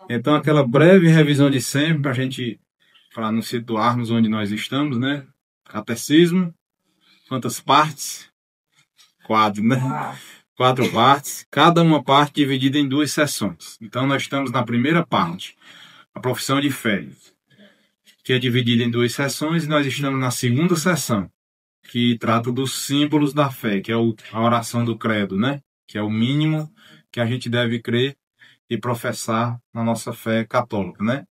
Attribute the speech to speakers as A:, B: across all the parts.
A: Então, aquela breve revisão de sempre, para a gente, para nos situarmos onde nós estamos, né? Catecismo, quantas partes? Quatro, né? Quatro partes, cada uma parte dividida em duas sessões. Então, nós estamos na primeira parte, a profissão de fé, que é dividida em duas sessões, e nós estamos na segunda sessão, que trata dos símbolos da fé, que é a oração do credo, né? Que é o mínimo que a gente deve crer e professar na nossa fé católica, né?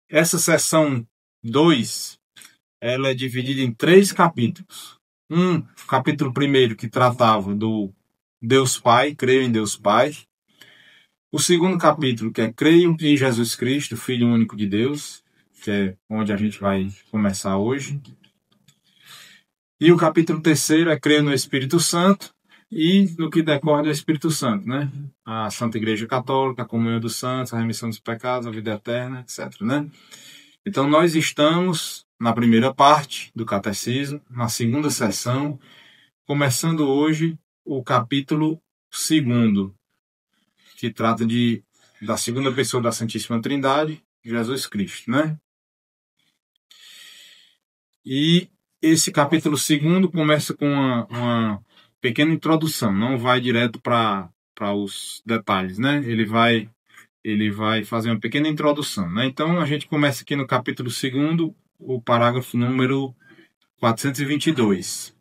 A: Essa sessão 2, ela é dividida em três capítulos. Capítulo primeiro, que tratava do Deus Pai, creio em Deus Pai. O segundo capítulo, que é creio em Jesus Cristo, Filho único de Deus, que é onde a gente vai começar hoje. E o capítulo terceiro é creio no Espírito Santo e no que decorre do Espírito Santo, né? A Santa Igreja Católica, a comunhão dos santos, a remissão dos pecados, a vida eterna, etc, né? Então, nós estamos na primeira parte do Catecismo, na segunda sessão, começando hoje o capítulo 2, que trata da segunda pessoa da Santíssima Trindade, Jesus Cristo, né? E esse capítulo 2 começa com uma pequena introdução, não vai direto para os detalhes, né? Ele vai fazer uma pequena introdução, né? Então, a gente começa aqui no capítulo 2, o parágrafo número 422.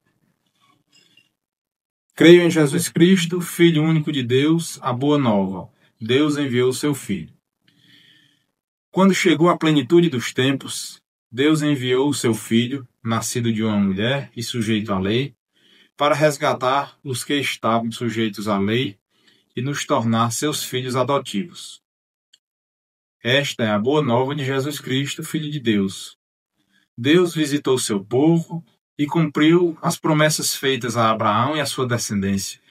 A: Creio em Jesus Cristo, Filho único de Deus, a boa nova. Deus enviou o seu Filho. Quando chegou a plenitude dos tempos, Deus enviou o seu Filho, nascido de uma mulher e sujeito à lei, para resgatar os que estavam sujeitos à lei e nos tornar seus filhos adotivos. Esta é a boa nova de Jesus Cristo, Filho de Deus. Deus visitou seu povo e cumpriu as promessas feitas a Abraão e a sua descendência.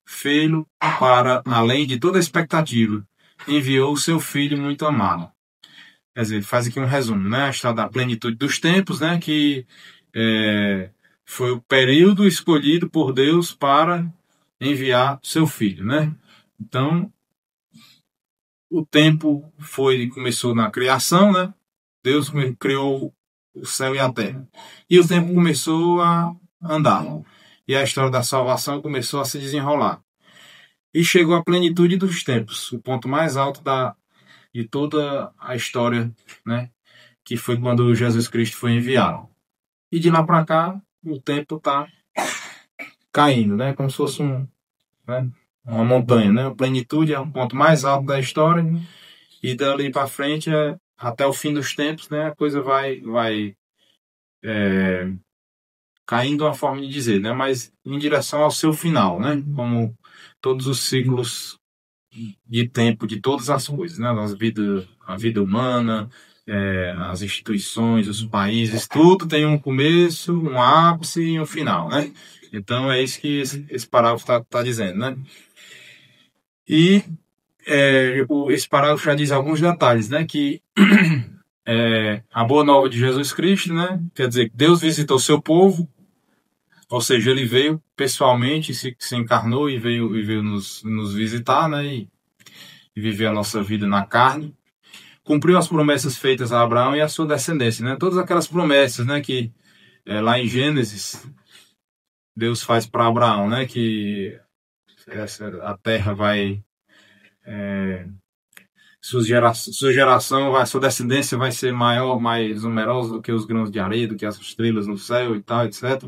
A: Fê-lo para, além de toda expectativa, enviou o seu Filho muito amado. Quer dizer, ele faz aqui um resumo, né? A história da plenitude dos tempos, né? Que foi o período escolhido por Deus para enviar seu Filho, né? Então, o tempo começou na criação, né? Deus criou o céu e a terra. E o tempo começou a andar. E a história da salvação começou a se desenrolar. E chegou à plenitude dos tempos, o ponto mais alto de toda a história, né? Que foi quando Jesus Cristo foi enviado. E de lá para cá, o tempo está caindo, né? Como se fosse né? Uma montanha, né? A plenitude é o ponto mais alto da história. E dali para frente, até o fim dos tempos, né? A coisa vai caindo, uma forma de dizer, né? Mas em direção ao seu final, né? Como todos os ciclos de tempo de todas as coisas, né? A vida humana, as instituições, os países, tudo tem um começo, um ápice e um final, né? Então é isso que esse parágrafo está dizendo, né? E esse parágrafo já diz alguns detalhes, né? Que a boa nova de Jesus Cristo, né? Quer dizer, Deus visitou seu povo, ou seja, ele veio pessoalmente, se encarnou e veio nos visitar, né? E viver a nossa vida na carne. Cumpriu as promessas feitas a Abraão e a sua descendência, né? Todas aquelas promessas, né? Que lá em Gênesis Deus faz para Abraão, né? Que a terra vai sua geração, sua descendência vai ser maior, mais numerosa do que os grãos de areia, do que as estrelas no céu e tal, etc.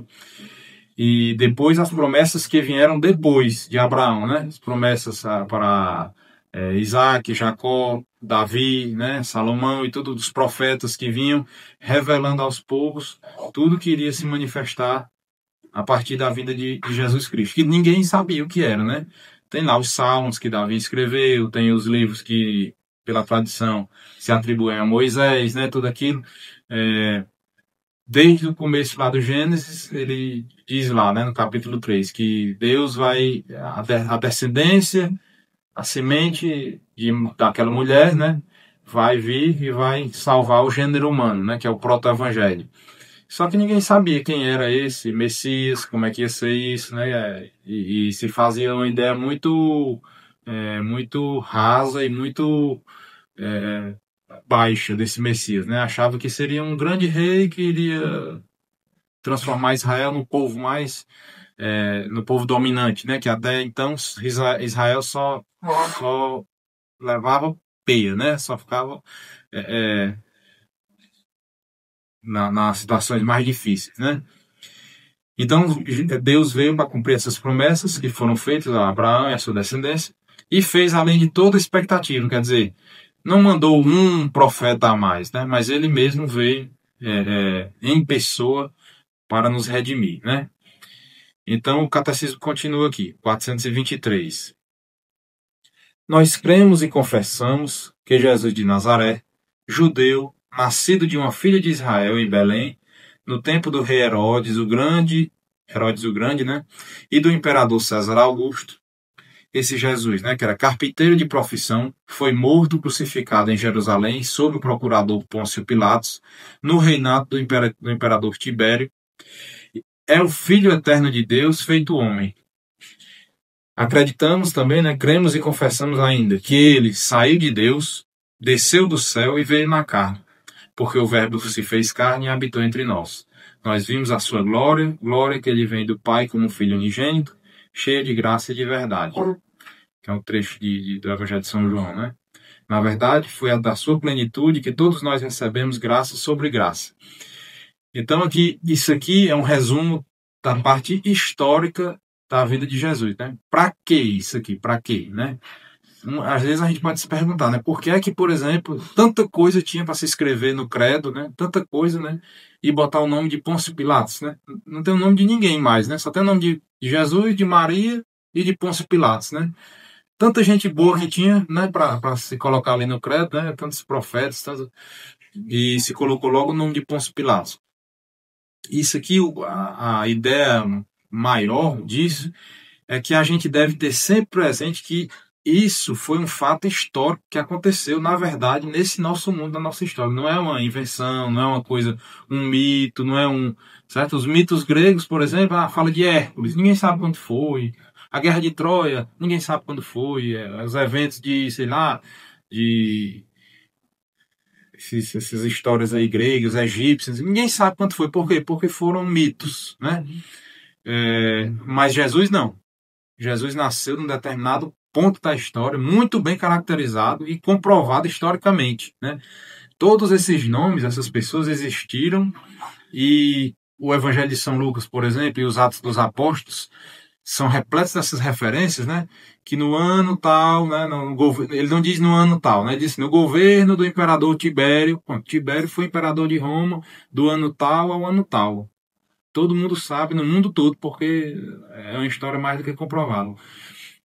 A: E depois as promessas que vieram depois de Abraão, né? As promessas para Isaac, Jacó, Davi, né? Salomão e todos os profetas que vinham revelando aos povos tudo que iria se manifestar a partir da vida de Jesus Cristo, que ninguém sabia o que era, né? Tem lá os salmos que Davi escreveu, tem os livros que, pela tradição, se atribuem a Moisés, né? Tudo aquilo. Desde o começo lá do Gênesis, ele diz lá, né, no capítulo 3, que Deus vai, a descendência, a semente daquela mulher, né, vai vir e vai salvar o gênero humano, né, que é o proto-evangelho. Só que ninguém sabia quem era esse Messias, como é que ia ser isso, né, e se fazia uma ideia muito rasa e muito baixa desse Messias, né? Achava que seria um grande rei que iria transformar Israel no povo mais no povo dominante, né? Que até então Israel só levava peia, né? Só ficava nas situações mais difíceis, né? Então Deus veio para cumprir essas promessas que foram feitas a Abraão e a sua descendência e fez além de toda expectativa, quer dizer, não mandou um profeta a mais, né? Mas ele mesmo veio em pessoa para nos redimir, né? Então o catecismo continua aqui, 423. Nós cremos e confessamos que Jesus de Nazaré, judeu, nascido de uma filha de Israel em Belém, no tempo do rei Herodes o Grande, né? E do imperador César Augusto. Esse Jesus, né, que era carpinteiro de profissão, foi morto crucificado em Jerusalém sob o procurador Pôncio Pilatos, no reinado do imperador Tibério. É o Filho eterno de Deus feito homem. Acreditamos também, né, cremos e confessamos ainda que ele saiu de Deus, desceu do céu e veio na carne, porque o Verbo se fez carne e habitou entre nós. Nós vimos a sua glória, glória que ele vem do Pai como Filho unigênito, cheia de graça e de verdade. Que é um trecho do Evangelho de São João, né? Na verdade, foi a da sua plenitude que todos nós recebemos graça sobre graça. Então, isso aqui é um resumo da parte histórica da vida de Jesus, né? Para que isso aqui? Para quê, né? Às vezes a gente pode se perguntar, né? Por que é que, por exemplo, tanta coisa tinha para se escrever no credo, né? Tanta coisa, né? E botar o nome de Pôncio Pilatos, né? Não tem o nome de ninguém mais, né? Só tem o nome de Jesus, de Maria e de Pôncio Pilatos, né? Tanta gente boa que tinha, né? Para se colocar ali no credo, né? Tantos profetas, e se colocou logo o nome de Pôncio Pilatos. Isso aqui, a ideia maior disso é que a gente deve ter sempre presente que isso foi um fato histórico que aconteceu, na verdade, nesse nosso mundo, na nossa história. Não é uma invenção, não é uma coisa, um mito, não é um... Certo? Os mitos gregos, por exemplo, fala de Hércules, ninguém sabe quando foi. A Guerra de Troia, ninguém sabe quando foi. Os eventos de, sei lá, de... Essas histórias aí gregas, egípcias, ninguém sabe quando foi. Por quê? Porque foram mitos, né? Mas Jesus não. Jesus nasceu num determinado ponto da história, muito bem caracterizado e comprovado historicamente, né? Todos esses nomes, essas pessoas existiram e o Evangelho de São Lucas, por exemplo, e os Atos dos Apóstolos são repletos dessas referências, né? Que no ano tal, né? Ele não diz no ano tal, né? Ele diz no governo do imperador Tibério. Bom, Tibério foi imperador de Roma do ano tal ao ano tal. Todo mundo sabe, no mundo todo, porque é uma história mais do que comprovada.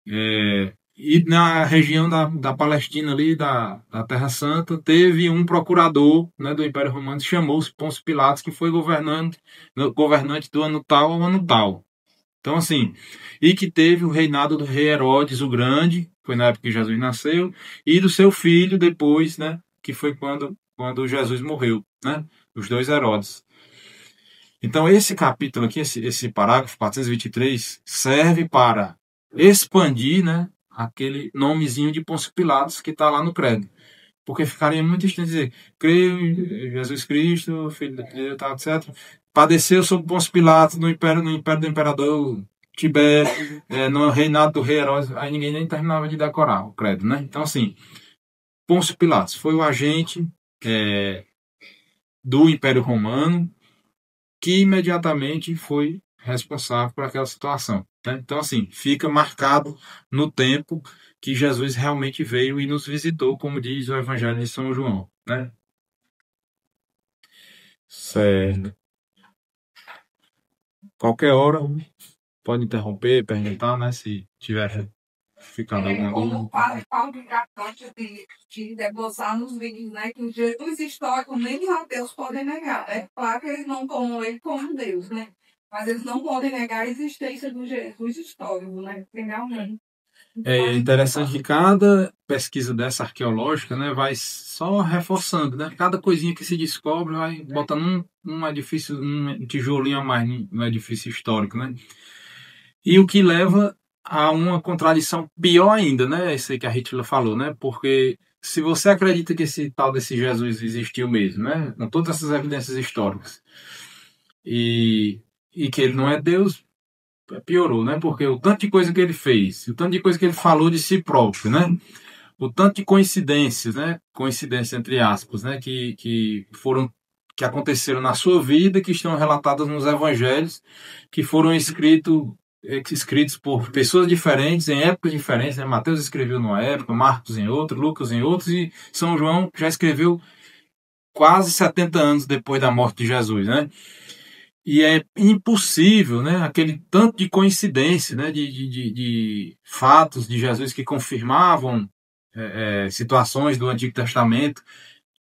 A: E na região da Palestina ali, da Terra Santa, teve um procurador, né, do Império Romano, que chamou-se Pôncio Pilatos, que foi governante do ano tal ao ano tal. Então, assim, e que teve o reinado do rei Herodes o Grande, foi na época que Jesus nasceu, e do seu filho depois, né, que foi quando Jesus morreu, né, os dois Herodes. Então, esse capítulo aqui, esse parágrafo 423, serve para expandir, né, aquele nomezinho de Pôncio Pilatos que está lá no credo. Porque ficaria muito estranho dizer, creio em Jesus Cristo, filho de Deus, etc. Padeceu sob Pôncio Pilatos no império do imperador Tibério, no reinado do rei Herodes. Aí ninguém nem terminava de decorar o credo, né? Então, assim, Pôncio Pilatos foi o agente do Império Romano que imediatamente foi responsável por aquela situação, né? Então, assim, fica marcado no tempo que Jesus realmente veio e nos visitou, como diz o Evangelho de São João, né? Certo. Qualquer hora pode interromper, perguntar, né? Se tiver ficando alguma dúvida.
B: Como Paulo importante de debruçar nos vídeos, né? Que os Jesus históricos nem os ateus podem negar. É claro que eles não tomam ele como Deus, né? Mas eles não podem negar a existência do Jesus histórico, né? Realmente.
A: É interessante que cada pesquisa dessa arqueológica, né, vai só reforçando, né? Cada coisinha que se descobre vai botando um edifício, um tijolinho a mais no edifício histórico, né? E o que leva a uma contradição pior ainda, né? Isso aí que a Hitler falou, né? Porque se você acredita que esse tal desse Jesus existiu mesmo, né? Com todas essas evidências históricas, e que ele não é Deus, piorou, né? Porque o tanto de coisa que ele fez, o tanto de coisa que ele falou de si próprio, né? O tanto de coincidências, né? Coincidências entre aspas, né? Que aconteceram na sua vida, que estão relatadas nos evangelhos, que foram escritos por pessoas diferentes, em épocas diferentes, né? Mateus escreveu numa época, Marcos em outra, Lucas em outra, e São João já escreveu quase 70 anos depois da morte de Jesus, né? E é impossível, né? Aquele tanto de coincidência, né? De fatos de Jesus que confirmavam situações do Antigo Testamento.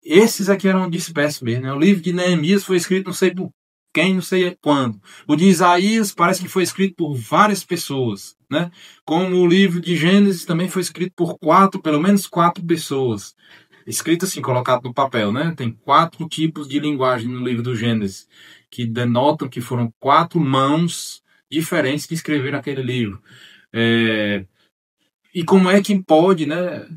A: Esses aqui eram dispersos mesmo, né? O livro de Neemias foi escrito não sei por quem, não sei quando. O de Isaías parece que foi escrito por várias pessoas, né? Como o livro de Gênesis também foi escrito por pelo menos quatro pessoas. Escrito assim, colocado no papel, né? Tem 4 tipos de linguagem no livro do Gênesis, que denotam que foram 4 mãos diferentes que escreveram aquele livro. E como é que pode, né?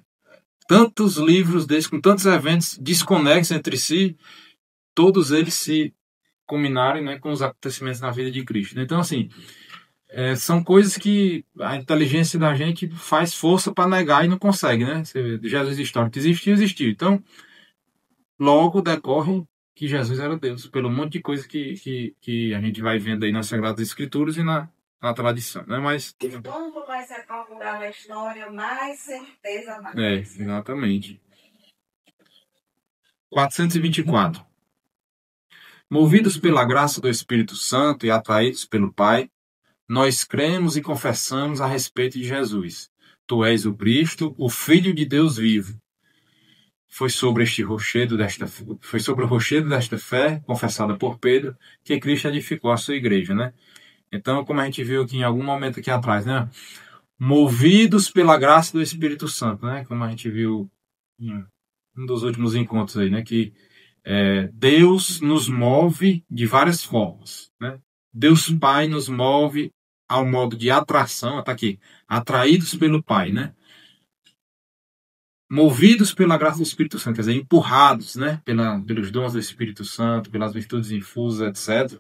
A: Tantos livros desses, com tantos eventos desconexos entre si, todos eles se combinarem, né, com os acontecimentos na vida de Cristo. Então, assim, são coisas que a inteligência da gente faz força para negar e não consegue, né? Jesus histórico existiu. Então, logo decorre que Jesus era Deus, pelo monte de coisa que a gente vai vendo aí nas Sagradas Escrituras e na tradição, né? Mas
B: quanto mais se aprofundar na história, mais certeza vai.
A: Exatamente. 424. Movidos pela graça do Espírito Santo e atraídos pelo Pai, nós cremos e confessamos a respeito de Jesus. Tu és o Cristo, o Filho de Deus vivo. Foi sobre o rochedo desta fé, confessada por Pedro, que Cristo edificou a sua igreja, né? Então, como a gente viu aqui em algum momento aqui atrás, né? Movidos pela graça do Espírito Santo, né? Como a gente viu em um dos últimos encontros aí, né? Que Deus nos move de várias formas, né? Deus Pai nos move ao modo de atração, está aqui, atraídos pelo Pai, né? Movidos pela graça do Espírito Santo, quer dizer, empurrados, né? Pelos dons do Espírito Santo, pelas virtudes infusas, etc.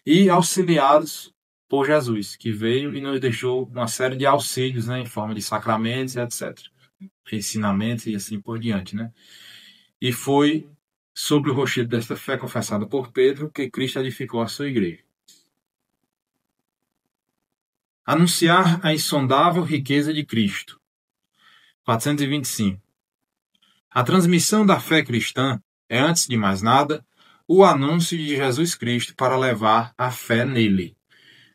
A: E auxiliados por Jesus, que veio e nos deixou uma série de auxílios, né? Em forma de sacramentos, etc. Ensinamentos e assim por diante, né? E foi sobre o rochedo desta fé confessada por Pedro que Cristo edificou a sua igreja. Anunciar a insondável riqueza de Cristo. 425. A transmissão da fé cristã é, antes de mais nada, o anúncio de Jesus Cristo para levar a fé nele.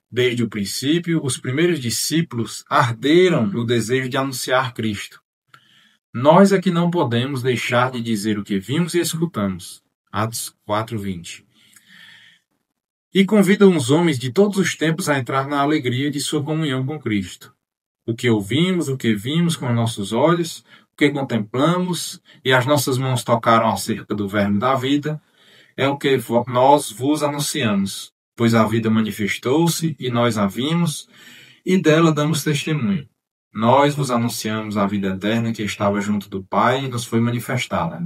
A: Desde o princípio, os primeiros discípulos arderam no desejo de anunciar Cristo. Nós é que não podemos deixar de dizer o que vimos e escutamos. Atos 4:20. E convidam os homens de todos os tempos a entrar na alegria de sua comunhão com Cristo. O que ouvimos, o que vimos com nossos olhos, o que contemplamos e as nossas mãos tocaram acerca do verbo da vida, é o que nós vos anunciamos, pois a vida manifestou-se e nós a vimos e dela damos testemunho. Nós vos anunciamos a vida eterna que estava junto do Pai e nos foi manifestada.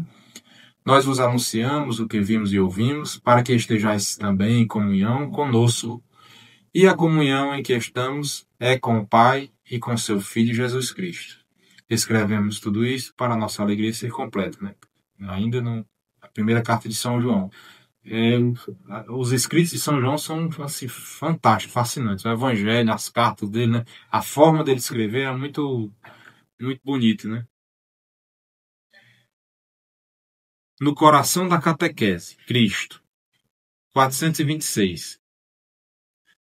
A: Nós vos anunciamos o que vimos e ouvimos, para que estejais também em comunhão conosco. E a comunhão em que estamos é com o Pai e com seu Filho Jesus Cristo. Escrevemos tudo isso para a nossa alegria ser completa, né? Ainda na primeira carta de São João. Os escritos de São João são assim, fantásticos, fascinantes. O evangelho, as cartas dele, né? A forma dele escrever é muito, muito bonita, né? No coração da catequese, Cristo. 426.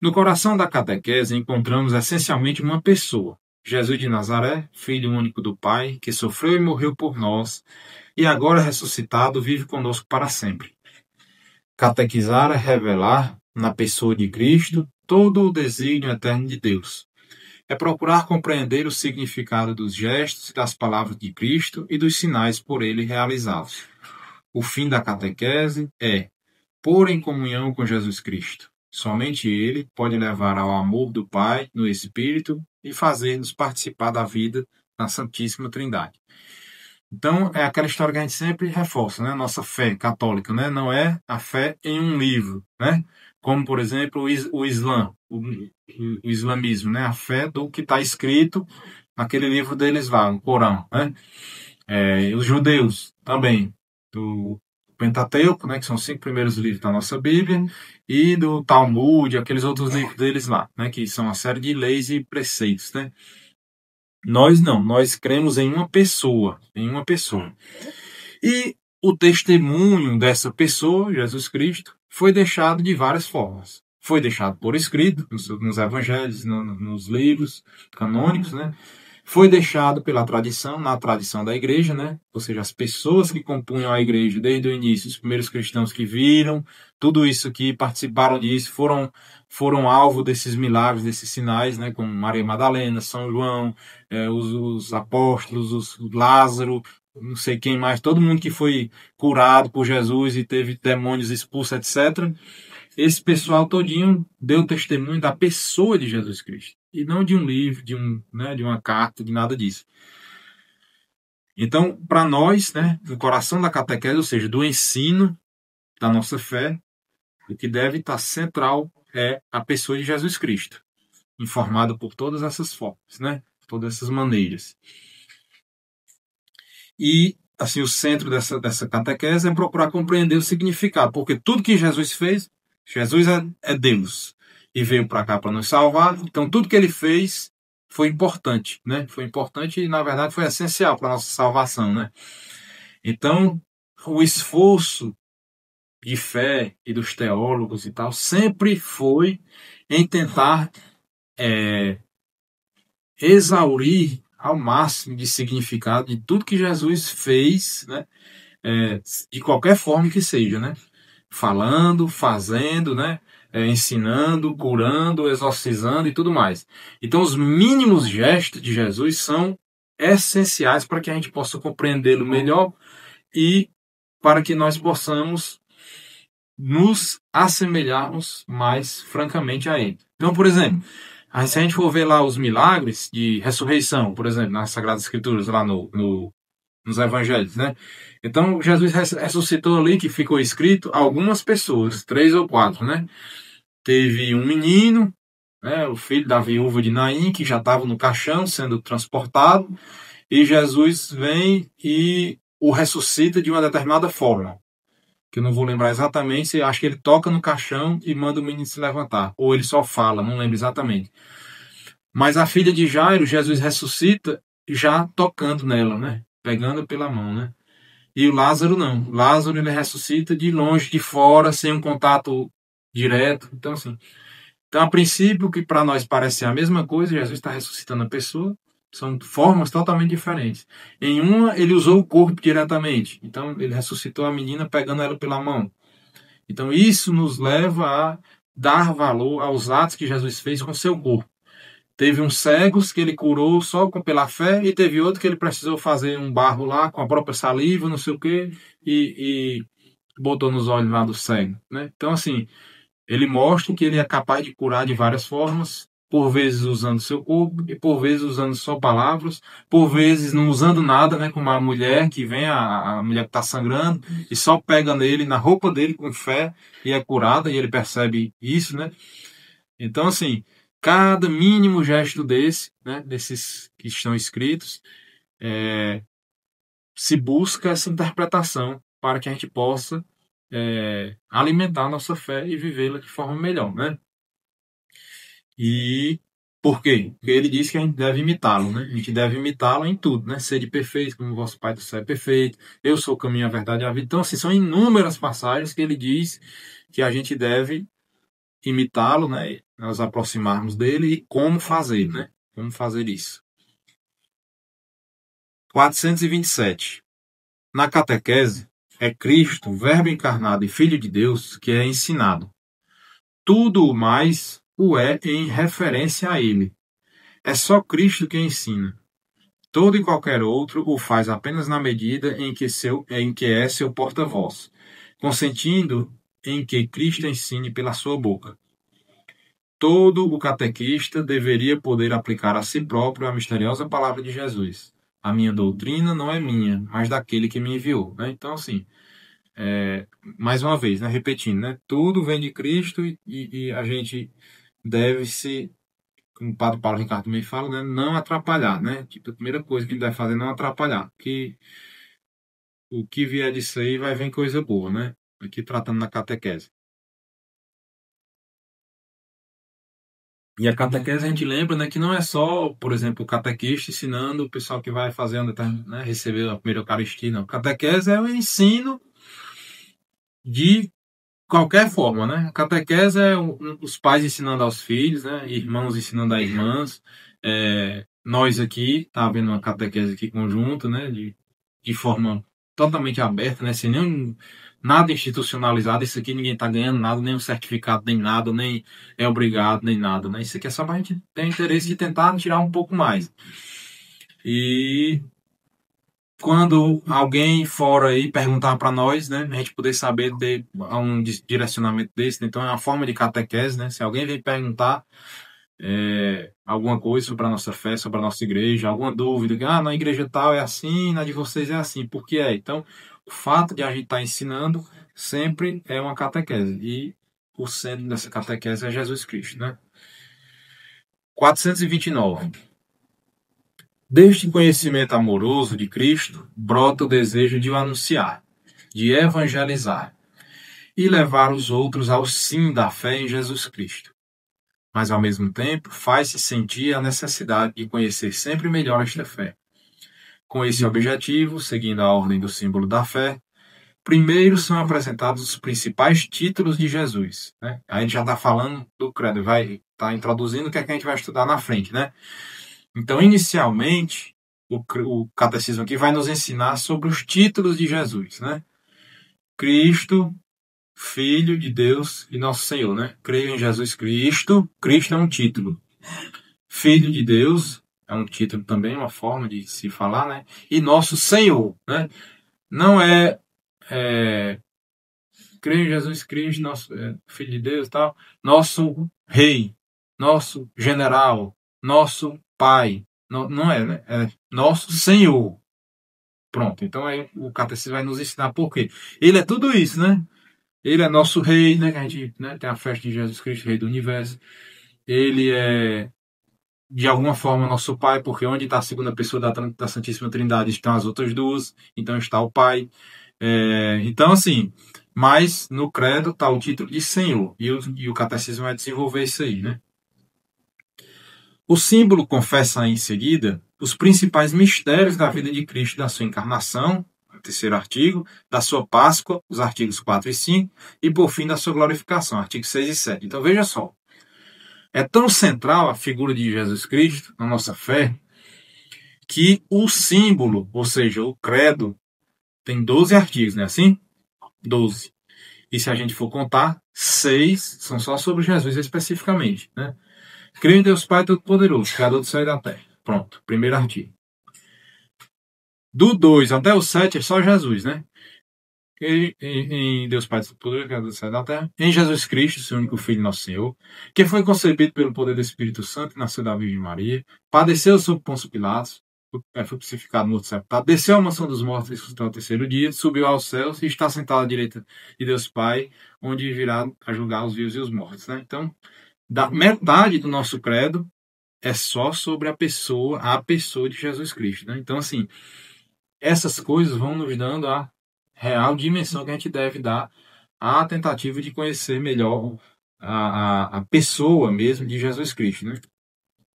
A: No coração da catequese encontramos essencialmente uma pessoa, Jesus de Nazaré, Filho único do Pai, que sofreu e morreu por nós, e agora ressuscitado vive conosco para sempre. Catequizar é revelar, na pessoa de Cristo, todo o desígnio eterno de Deus. É procurar compreender o significado dos gestos e das palavras de Cristo e dos sinais por ele realizados. O fim da catequese é pôr em comunhão com Jesus Cristo. Somente ele pode levar ao amor do Pai no Espírito e fazer-nos participar da vida na Santíssima Trindade. Então, é aquela história que a gente sempre reforça, né? Nossa fé católica, né? Não é a fé em um livro, né? Como, por exemplo, o Islã, o islamismo, né? A fé do que está escrito naquele livro deles lá, o Corão, né? Os judeus também, do Pentateuco, né? Que são os 5 primeiros livros da nossa Bíblia, e do Talmud, aqueles outros livros deles lá, né? Que são uma série de leis e preceitos, né? Nós não, nós cremos em uma pessoa, em uma pessoa. E o testemunho dessa pessoa, Jesus Cristo, foi deixado de várias formas. Foi deixado por escrito, nos evangelhos, nos livros canônicos, né? Foi deixado pela tradição, na tradição da igreja, né? Ou seja, as pessoas que compunham a igreja desde o início, os primeiros cristãos que viram, tudo isso que participaram disso, foram alvo desses milagres, desses sinais, né? Como Maria Madalena, São João, os apóstolos, os Lázaro, não sei quem mais, todo mundo que foi curado por Jesus e teve demônios expulsos, etc. Esse pessoal todinho deu testemunho da pessoa de Jesus Cristo. E não de um livro, de uma carta, de nada disso. Então, para nós, né, no coração da catequese, ou seja, do ensino da nossa fé, o que deve estar central é a pessoa de Jesus Cristo, informada por todas essas formas, né, todas essas maneiras. E, assim, o centro dessa catequese é procurar compreender o significado, porque tudo que Jesus fez, Jesus é Deus e veio para cá para nos salvar, então tudo que ele fez foi importante, né? Foi importante e, na verdade, foi essencial para a nossa salvação, né? Então, o esforço de fé e dos teólogos e tal sempre foi em tentar exaurir ao máximo de significado de tudo que Jesus fez, né? De qualquer forma que seja, né? Falando, fazendo, né? Ensinando, curando, exorcizando e tudo mais. Então, os mínimos gestos de Jesus são essenciais para que a gente possa compreendê-lo melhor e para que nós possamos nos assemelharmos mais francamente a ele. Então, por exemplo, se a gente for ver lá os milagres de ressurreição, por exemplo, nas Sagradas Escrituras, lá nos Evangelhos, né? Então, Jesus ressuscitou ali, que ficou escrito, algumas pessoas, 3 ou 4, né? Teve um menino, né, o filho da viúva de Naim, que já estava no caixão, sendo transportado, e Jesus vem e o ressuscita de uma determinada forma, que eu não vou lembrar exatamente, acho que ele toca no caixão e manda o menino se levantar, ou ele só fala, não lembro exatamente. Mas a filha de Jairo, Jesus ressuscita já tocando nela, né? Pegando pela mão, né? E o Lázaro não. O Lázaro ele ressuscita de longe, de fora, sem um contato direto. Então, assim, então, a princípio, que para nós parece a mesma coisa, Jesus está ressuscitando a pessoa, são formas totalmente diferentes. Em uma, ele usou o corpo diretamente. Então, ele ressuscitou a menina pegando ela pela mão. Então, isso nos leva a dar valor aos atos que Jesus fez com seu corpo. Teve uns cegos que ele curou só pela fé, e teve outro que ele precisou fazer um barro lá com a própria saliva, não sei o quê, e botou nos olhos lá do cego, né? Então, assim, ele mostra que ele é capaz de curar de várias formas, por vezes usando seu corpo, e por vezes usando só palavras, por vezes não usando nada, né? Como a mulher que vem, a mulher que está sangrando, e só pega nele, na roupa dele com fé, e é curada, e ele percebe isso, né? Então, assim, cada mínimo gesto desse, né, desses que estão escritos, se busca essa interpretação para que a gente possa alimentar a nossa fé e vivê-la de forma melhor, né? E por quê? Porque ele diz que a gente deve imitá-lo, né? A gente deve imitá-lo em tudo, né? Sede perfeito, como o vosso Pai do céu é perfeito. Eu sou o caminho, a verdade e a vida. Então, assim, são inúmeras passagens que ele diz que a gente deve imitá-lo, né? Nos aproximarmos dele e como fazer, né? Como fazer isso. 427. Na catequese, é Cristo, Verbo encarnado e Filho de Deus, que é ensinado. Tudo o mais o é em referência a ele. É só Cristo que ensina. Todo e qualquer outro o faz apenas na medida em que é seu porta-voz, consentindo em que Cristo ensine pela sua boca. Todo o catequista deveria poder aplicar a si próprio a misteriosa palavra de Jesus. A minha doutrina não é minha, mas daquele que me enviou, né? Então, assim, mais uma vez, né? Repetindo, né? Tudo vem de Cristo e a gente deve se, como o Padre Paulo Ricardo também fala, né? Não atrapalhar, né? Tipo, a primeira coisa que a gente deve fazer é não atrapalhar, porque o que vier disso aí vai vir coisa boa, né? Aqui tratando na catequese. E a catequese a gente lembra, né, que não é só, por exemplo, o catequista ensinando o pessoal que vai fazer, né, receber a primeira Eucaristia, não. Catequese é o ensino de qualquer forma, né? A catequese é os pais ensinando aos filhos, né? Irmãos ensinando a irmãs. Nós aqui, tá havendo uma catequese aqui conjunta, né? De forma totalmente aberta, né? Sem nenhum, nada institucionalizado. Isso aqui ninguém tá ganhando nada, nem um certificado, nem nada, nem é obrigado, nem nada, né? Isso aqui é só pra gente ter interesse de tentar tirar um pouco mais. E quando alguém fora aí perguntar para nós, né, a gente poder saber de um direcionamento desse, né? Então é uma forma de catequese, né? Se alguém vem perguntar alguma coisa sobre a nossa fé, sobre a nossa igreja, alguma dúvida, que na igreja tal é assim, na de vocês é assim, por que é? Então, o fato de a gente estar ensinando sempre é uma catequese e o centro dessa catequese é Jesus Cristo, né? 429. Deste conhecimento amoroso de Cristo brota o desejo de o anunciar, de evangelizar e levar os outros ao sim da fé em Jesus Cristo. Mas, ao mesmo tempo, faz-se sentir a necessidade de conhecer sempre melhor esta fé. Com esse objetivo, seguindo a ordem do símbolo da fé, primeiro são apresentados os principais títulos de Jesus, né? Aí a gente já está falando do credo, vai estar introduzindo o que é que a gente vai estudar na frente, né? Então, inicialmente, o catecismo aqui vai nos ensinar sobre os títulos de Jesus, né? Cristo, Filho de Deus e Nosso Senhor, né? Creio em Jesus Cristo. Cristo é um título. Filho de Deus é um título também, uma forma de se falar, né? E Nosso Senhor, né? Não creio em Jesus Cristo, nosso Filho de Deus e tal. Nosso Rei, nosso General, nosso Pai. Não é, né? É Nosso Senhor. Pronto, então aí o catecismo vai nos ensinar por quê. Ele é tudo isso, né? Ele é nosso rei, né? Que a gente, né, tem a festa de Jesus Cristo, rei do universo. Ele é, de alguma forma, nosso pai, porque onde está a segunda pessoa da Santíssima Trindade estão as outras duas, então está o pai. Então, assim, mas no credo está o título de Senhor, e o catecismo vai desenvolver isso aí, né? O símbolo confessa em seguida os principais mistérios da vida de Cristo, da sua encarnação, o terceiro artigo, da sua Páscoa, os artigos 4 e 5, e por fim da sua glorificação, artigos 6 e 7. Então veja só, é tão central a figura de Jesus Cristo na nossa fé, que o símbolo, ou seja, o credo, tem 12 artigos, não é assim? 12. E se a gente for contar, 6 são só sobre Jesus especificamente, né? Creio em Deus Pai Todo-Poderoso, Criador do céu e da terra. Pronto, primeiro artigo. Do 2 até o 7 é só Jesus, né? Em Deus Pai Todo-Poderoso, Criador do céu e da terra. Em Jesus Cristo, seu único Filho, nosso Senhor, que foi concebido pelo poder do Espírito Santo e nasceu da Virgem Maria, padeceu sob Pôncio Pilatos, foi crucificado, morto, sepultado, desceu à mansão dos mortos e ressuscitou ao terceiro dia, subiu aos céus e está sentado à direita de Deus Pai, onde virá a julgar os vivos e os mortos, né? Então, da metade do nosso credo é só sobre a pessoa de Jesus Cristo, né? Então, assim, essas coisas vão nos dando a real dimensão que a gente deve dar à tentativa de conhecer melhor a pessoa mesmo de Jesus Cristo, né?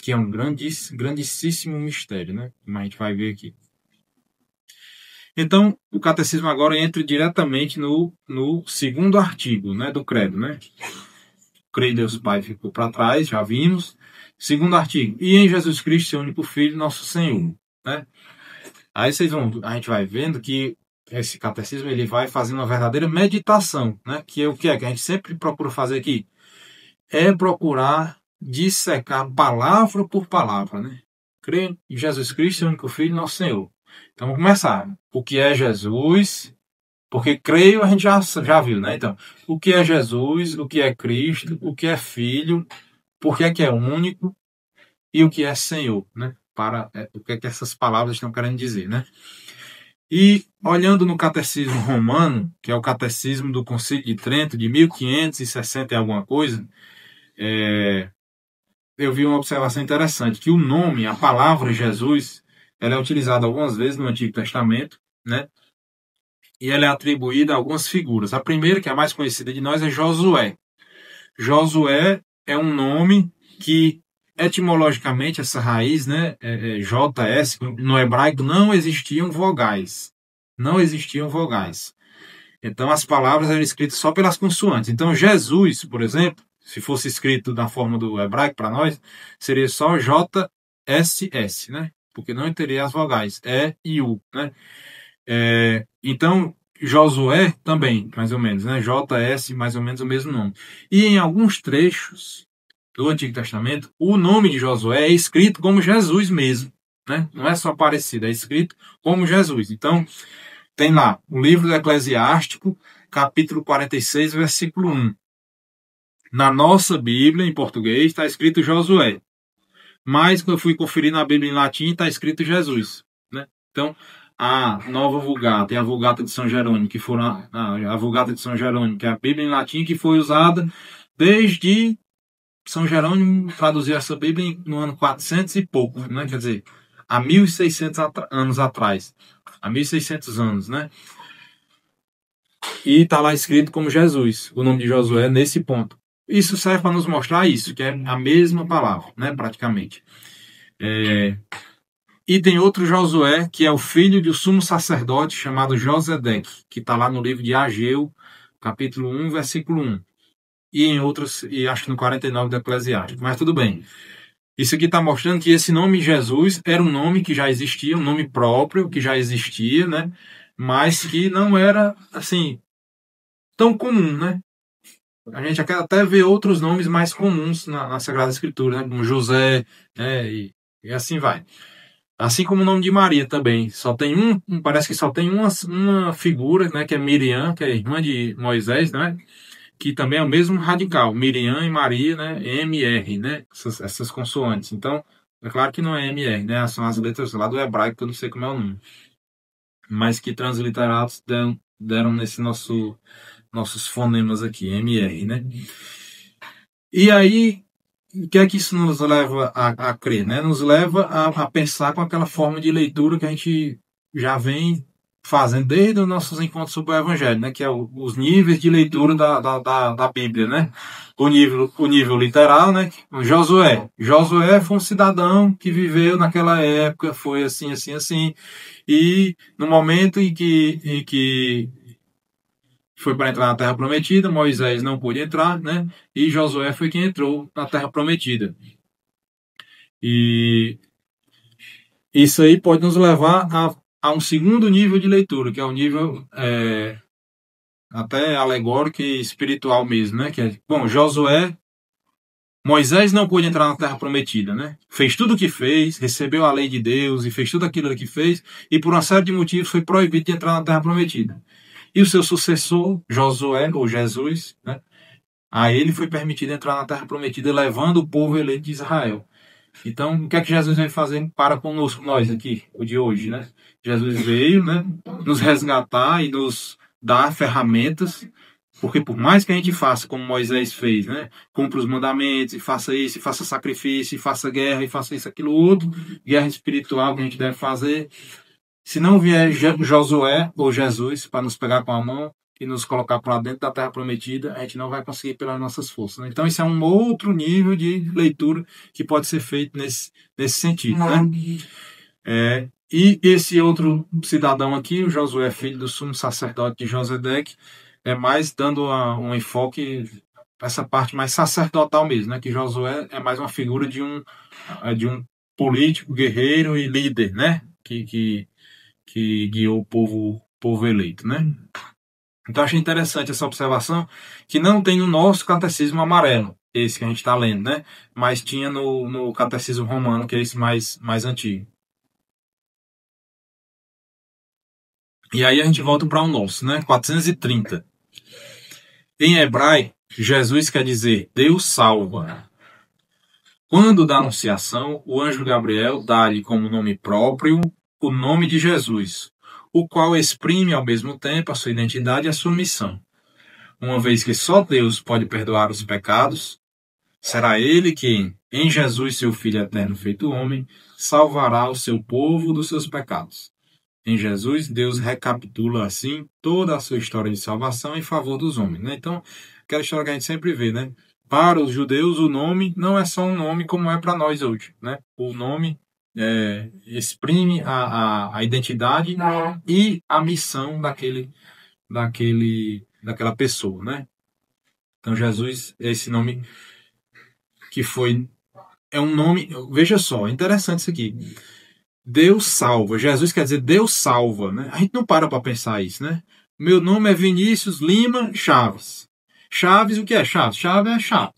A: Que é um grandíssimo mistério, né? Como a gente vai ver aqui. Então, o catecismo agora entra diretamente no segundo artigo, né, do credo, né? Creio em Deus Pai ficou para trás, já vimos. Segundo artigo, e em Jesus Cristo, seu único Filho, nosso Senhor, né? Aí a gente vai vendo que esse catecismo ele vai fazendo uma verdadeira meditação, né? Que é o que a gente sempre procura fazer aqui, é procurar dissecar palavra por palavra, né? Creio em Jesus Cristo, seu único Filho, nosso Senhor. Então vamos começar. O que é Jesus? Porque creio a gente já viu, né? Então, o que é Jesus, o que é Cristo, o que é Filho, por que é único e o que é Senhor, né? o que é que essas palavras estão querendo dizer, né? E olhando no Catecismo Romano, que é o Catecismo do Concílio de Trento, de 1560 e alguma coisa, eu vi uma observação interessante, que o nome, a palavra Jesus, ela é utilizada algumas vezes no Antigo Testamento, né? E ela é atribuída a algumas figuras. A primeira, que é a mais conhecida de nós, é Josué. Josué é um nome que, etimologicamente, essa raiz, né, JS, no hebraico não existiam vogais. Não existiam vogais. Então, as palavras eram escritas só pelas consoantes. Então, Jesus, por exemplo, se fosse escrito da forma do hebraico para nós, seria só JSS, né? Porque não teria as vogais, E e U, né? Então, Josué também, mais ou menos, né? JS, mais ou menos o mesmo nome. E em alguns trechos do Antigo Testamento, o nome de Josué é escrito como Jesus mesmo, né? Não é só parecido, é escrito como Jesus. Então, tem lá o livro do Eclesiástico, capítulo 46, versículo 1. Na nossa Bíblia, em português, está escrito Josué. Mas, quando eu fui conferir na Bíblia em latim, está escrito Jesus, né? Então, a nova Vulgata e a Vulgata de São Jerônimo, que foram a Vulgata de São Jerônimo, que é a Bíblia em latim, que foi usada desde São Jerônimo traduziu essa Bíblia no ano 400 e pouco, né? Quer dizer, há 1.600 anos atrás. Há 1.600 anos, né? E está lá escrito como Jesus, o nome de Josué, nesse ponto. Isso serve para nos mostrar isso, que é a mesma palavra, né? Praticamente. E tem outro Josué, que é o filho do sumo sacerdote, chamado Josedeque, que está lá no livro de Ageu, capítulo 1, versículo 1. E em outros, e acho que no 49 do Eclesiástico. Mas tudo bem. Isso aqui está mostrando que esse nome Jesus era um nome que já existia, um nome próprio que já existia, né? Mas que não era, assim, tão comum, né? A gente até vê outros nomes mais comuns na Sagrada Escritura, né? Como José, né? E assim vai. Assim como o nome de Maria também. Só tem parece que só tem uma figura, né? Que é Miriam, que é irmã de Moisés, né? Que também é o mesmo radical, Miriam e Maria, né? MR, né? Essas consoantes. Então, é claro que não é MR, né? São as letras lá do hebraico, que eu não sei como é o nome. Mas que transliterados deram nesse nossos fonemas aqui, MR, né? E aí, o que é que isso nos leva a crer, né? Nos leva a pensar com aquela forma de leitura que a gente já vem fazendo desde os nossos encontros sobre o Evangelho, né? Que é os níveis de leitura da Bíblia, né? O nível literal, né? Josué foi um cidadão que viveu naquela época, foi assim, assim, assim. E no momento em que foi para entrar na Terra Prometida, Moisés não pôde entrar, né? E Josué foi quem entrou na Terra Prometida. E isso aí pode nos levar a um segundo nível de leitura, que é o nível até alegórico e espiritual mesmo, né? Que é, bom, Moisés não pôde entrar na Terra Prometida, né? Fez tudo o que fez, recebeu a lei de Deus e fez tudo aquilo que fez, e por uma série de motivos foi proibido de entrar na Terra Prometida. E o seu sucessor, Josué, ou Jesus, né? A ele foi permitido entrar na Terra Prometida, levando o povo eleito de Israel. Então, o que é que Jesus vem fazer para conosco, nós aqui, o de hoje, né? Jesus veio, né, nos resgatar e nos dar ferramentas, porque por mais que a gente faça como Moisés fez, né, cumpra os mandamentos, e faça isso, e faça sacrifício, e faça guerra, e faça isso, aquilo, outro, guerra espiritual que a gente deve fazer, se não vier Josué ou Jesus para nos pegar com a mão e nos colocar para dentro da Terra Prometida, a gente não vai conseguir pelas nossas forças, né? Então, isso é um outro nível de leitura que pode ser feito nesse sentido, né? E esse outro cidadão aqui, o Josué, filho do sumo sacerdote de Josedeque, é mais dando um enfoque para essa parte mais sacerdotal mesmo, né? Que Josué é mais uma figura de um político, guerreiro e líder, né? Que guiou o povo eleito, né? Então, achei interessante essa observação, que não tem no nosso catecismo amarelo, esse que a gente está lendo, né? Mas tinha no catecismo romano, que é esse mais antigo. E aí a gente volta para o nosso, né? 430. Em hebraico, Jesus quer dizer Deus salva. Quando da anunciação, o anjo Gabriel dá-lhe como nome próprio o nome de Jesus, o qual exprime ao mesmo tempo a sua identidade e a sua missão. Uma vez que só Deus pode perdoar os pecados, será Ele quem, em Jesus, seu Filho eterno feito homem, salvará o seu povo dos seus pecados. Em Jesus, Deus recapitula, assim, toda a sua história de salvação em favor dos homens, né? Então, aquela história que a gente sempre vê, né? Para os judeus, o nome não é só um nome como é para nós hoje, né? O nome exprime a identidade e a missão daquela pessoa, né? Então, Jesus é esse nome que foi... É um nome... Veja só, é interessante isso aqui. Deus salva. Jesus quer dizer Deus salva, né? A gente não para pensar isso, né? Meu nome é Vinícius Lima Chaves. Chaves, o que é Chaves? Chaves é chave.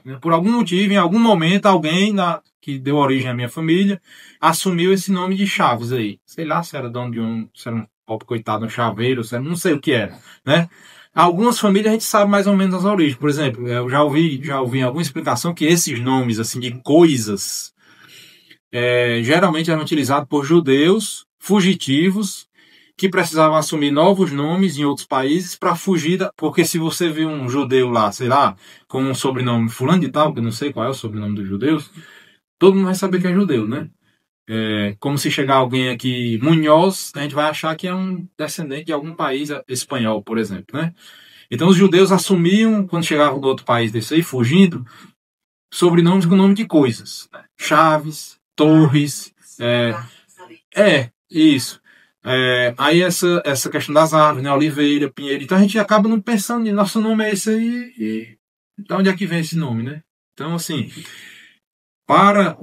A: Né? Por algum motivo, em algum momento, alguém que deu origem à minha família assumiu esse nome de Chaves aí. Sei lá se era dono de se era um pobre coitado, um chaveiro, não sei o que era, né? Algumas famílias a gente sabe mais ou menos as origens. Por exemplo, eu já ouvi em alguma explicação que esses nomes assim de coisas geralmente eram utilizados por judeus fugitivos que precisavam assumir novos nomes em outros países para fugir porque se você vê um judeu lá, sei lá, com um sobrenome fulano de tal, que eu não sei qual é o sobrenome dos judeus, todo mundo vai saber que é judeu, né? Como se chegar alguém aqui, Munhoz, a gente vai achar que é um descendente de algum país espanhol, por exemplo, né? Então os judeus assumiam, quando chegavam do outro país desse aí, fugindo, sobrenomes com nome de coisas. Né? Chaves, Torres, isso. Aí essa questão das árvores, né? Oliveira, Pinheiro. Então a gente acaba não pensando, nosso nome é esse aí, e de onde é que vem esse nome, né? Então, assim, para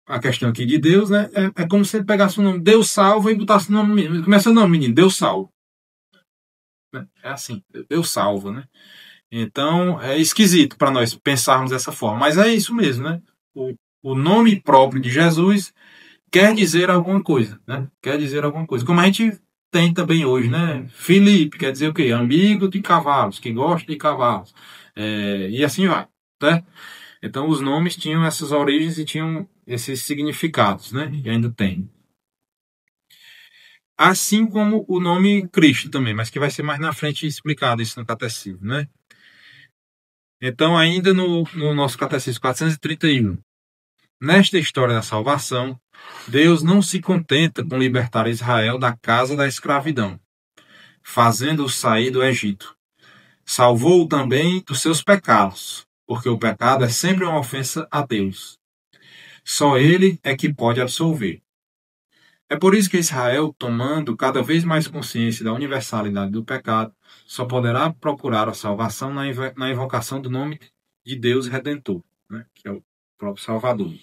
A: a questão aqui de Deus, né? É como se ele pegasse o nome Deus salva e botasse o nome menino. Começa o nome, menino, Deus salva. É assim, Deus salva, né? Então, é esquisito para nós pensarmos dessa forma. Mas é isso mesmo, né? O nome próprio de Jesus quer dizer alguma coisa, né? Quer dizer alguma coisa. Como a gente tem também hoje, né? Felipe quer dizer o quê? Amigo de cavalos, que gosta de cavalos. E assim vai, né? Então, os nomes tinham essas origens e tinham esses significados, né? E ainda tem. Assim como o nome Cristo também, mas que vai ser mais na frente explicado isso no catecismo, né? Então, ainda no nosso catecismo 431, nesta história da salvação, Deus não se contenta com libertar Israel da casa da escravidão, fazendo-o sair do Egito. Salvou-o também dos seus pecados, porque o pecado é sempre uma ofensa a Deus. Só Ele é que pode absolver. É por isso que Israel, tomando cada vez mais consciência da universalidade do pecado, só poderá procurar a salvação na invocação do nome de Deus Redentor, né? Que é o próprio Salvador.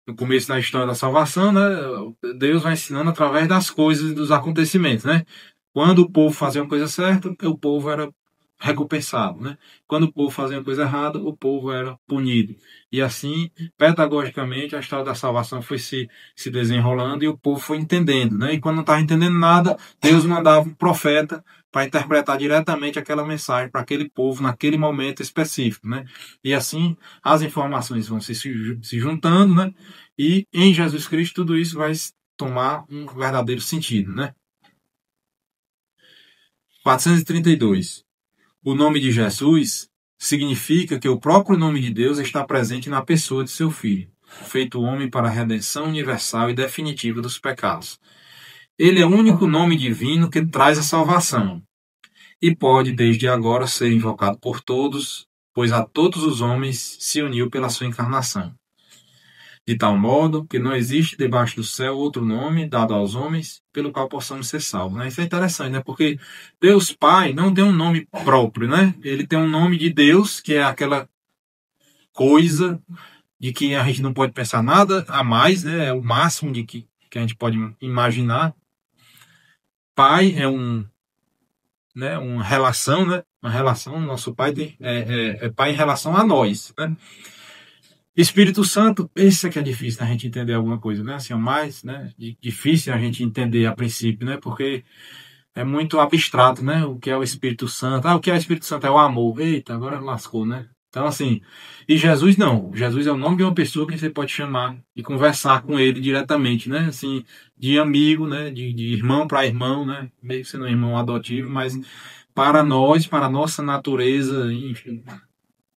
A: No começo da história da salvação, né, Deus vai ensinando através das coisas e dos acontecimentos. Né? Quando o povo fazia uma coisa certa, o povo era recompensado. Né? Quando o povo fazia uma coisa errada, o povo era punido. E assim, pedagogicamente, a história da salvação foi se desenrolando e o povo foi entendendo. Né? E quando não estava entendendo nada, Deus mandava um profeta para interpretar diretamente aquela mensagem para aquele povo naquele momento específico. Né? E assim, as informações vão se juntando, né? E em Jesus Cristo tudo isso vai tomar um verdadeiro sentido. Né? 432. O nome de Jesus significa que o próprio nome de Deus está presente na pessoa de seu Filho, feito homem para a redenção universal e definitiva dos pecados. Ele é o único nome divino que traz a salvação e pode, desde agora, ser invocado por todos, pois a todos os homens se uniu pela sua encarnação. De tal modo que não existe debaixo do céu outro nome dado aos homens pelo qual possamos ser salvos. Né? Isso é interessante, né? Porque Deus Pai não tem um nome próprio, né? Ele tem um nome de Deus, que é aquela coisa de que a gente não pode pensar nada a mais, né? É o máximo de que a gente pode imaginar. Pai é uma relação, né? Uma relação, nosso Pai é Pai em relação a nós, né? Espírito Santo, esse é que é difícil a gente entender alguma coisa, né? Assim, é mais, né, difícil a gente entender a princípio, né? Porque é muito abstrato, né? O que é o Espírito Santo? O que é o Espírito Santo? É o amor. Eita, agora lascou, né? Então, assim, e Jesus não. Jesus é o nome de uma pessoa que você pode chamar e conversar com ele diretamente, né? Assim, de amigo, né? De irmão para irmão, né? Meio que sendo um irmão adotivo, mas para nós, para a nossa natureza, enfim,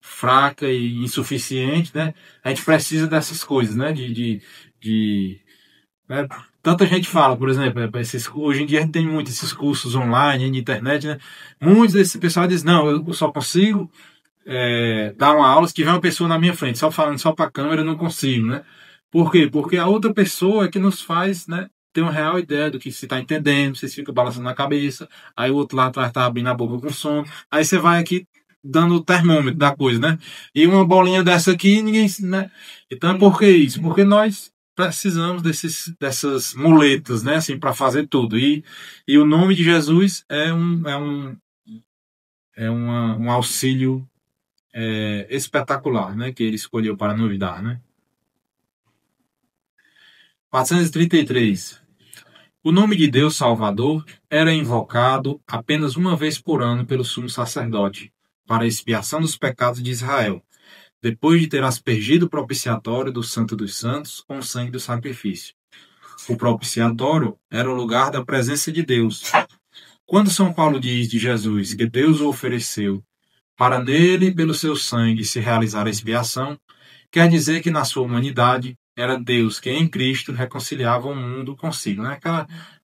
A: fraca e insuficiente, né? A gente precisa dessas coisas, né? De né? Tanta gente fala, por exemplo, hoje em dia a gente tem muito esses cursos online, de internet, né? Muitos desse pessoal dizem, não, eu só consigo dar uma aula se tiver uma pessoa na minha frente, só falando só para a câmera eu não consigo, né? Por quê? Porque a outra pessoa é que nos faz, né, ter uma real ideia do que você está entendendo, você fica balançando na cabeça, aí o outro lá atrás está abrindo a boca com sono, aí você vai aqui dando o termômetro da coisa, né? E uma bolinha dessa aqui, ninguém, né? Então, por que isso? Porque nós precisamos dessas muletas, né, assim, para fazer tudo. E o nome de Jesus um auxílio espetacular, né, que ele escolheu para nos dar, né? 433. O nome de Deus Salvador era invocado apenas uma vez por ano pelo sumo sacerdote, para a expiação dos pecados de Israel, depois de ter aspergido o propiciatório do Santo dos Santos com o sangue do sacrifício. O propiciatório era o lugar da presença de Deus. Quando São Paulo diz de Jesus que Deus o ofereceu para nele, pelo seu sangue, se realizar a expiação, quer dizer que na sua humanidade era Deus que em Cristo reconciliava o mundo consigo. Né?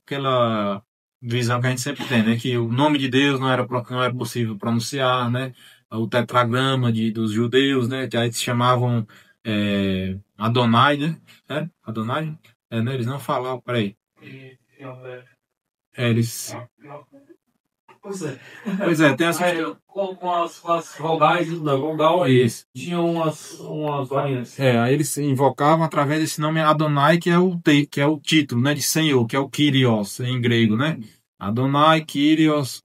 A: Aquela visão que a gente sempre tem, né? Que o nome de Deus não era possível pronunciar, né? O tetragrama dos judeus, né? Que aí se chamavam Adonai, né? Adonai? Né? Eles não falavam, peraí. Eles... Pois é, tem essa
C: com as vogais da vogal
A: isso.
C: Tinham umas variantes.
A: Aí eles invocavam através desse nome Adonai, que é o título, né, de Senhor, que é o Kyrios em grego, né? Adonai, Kyrios,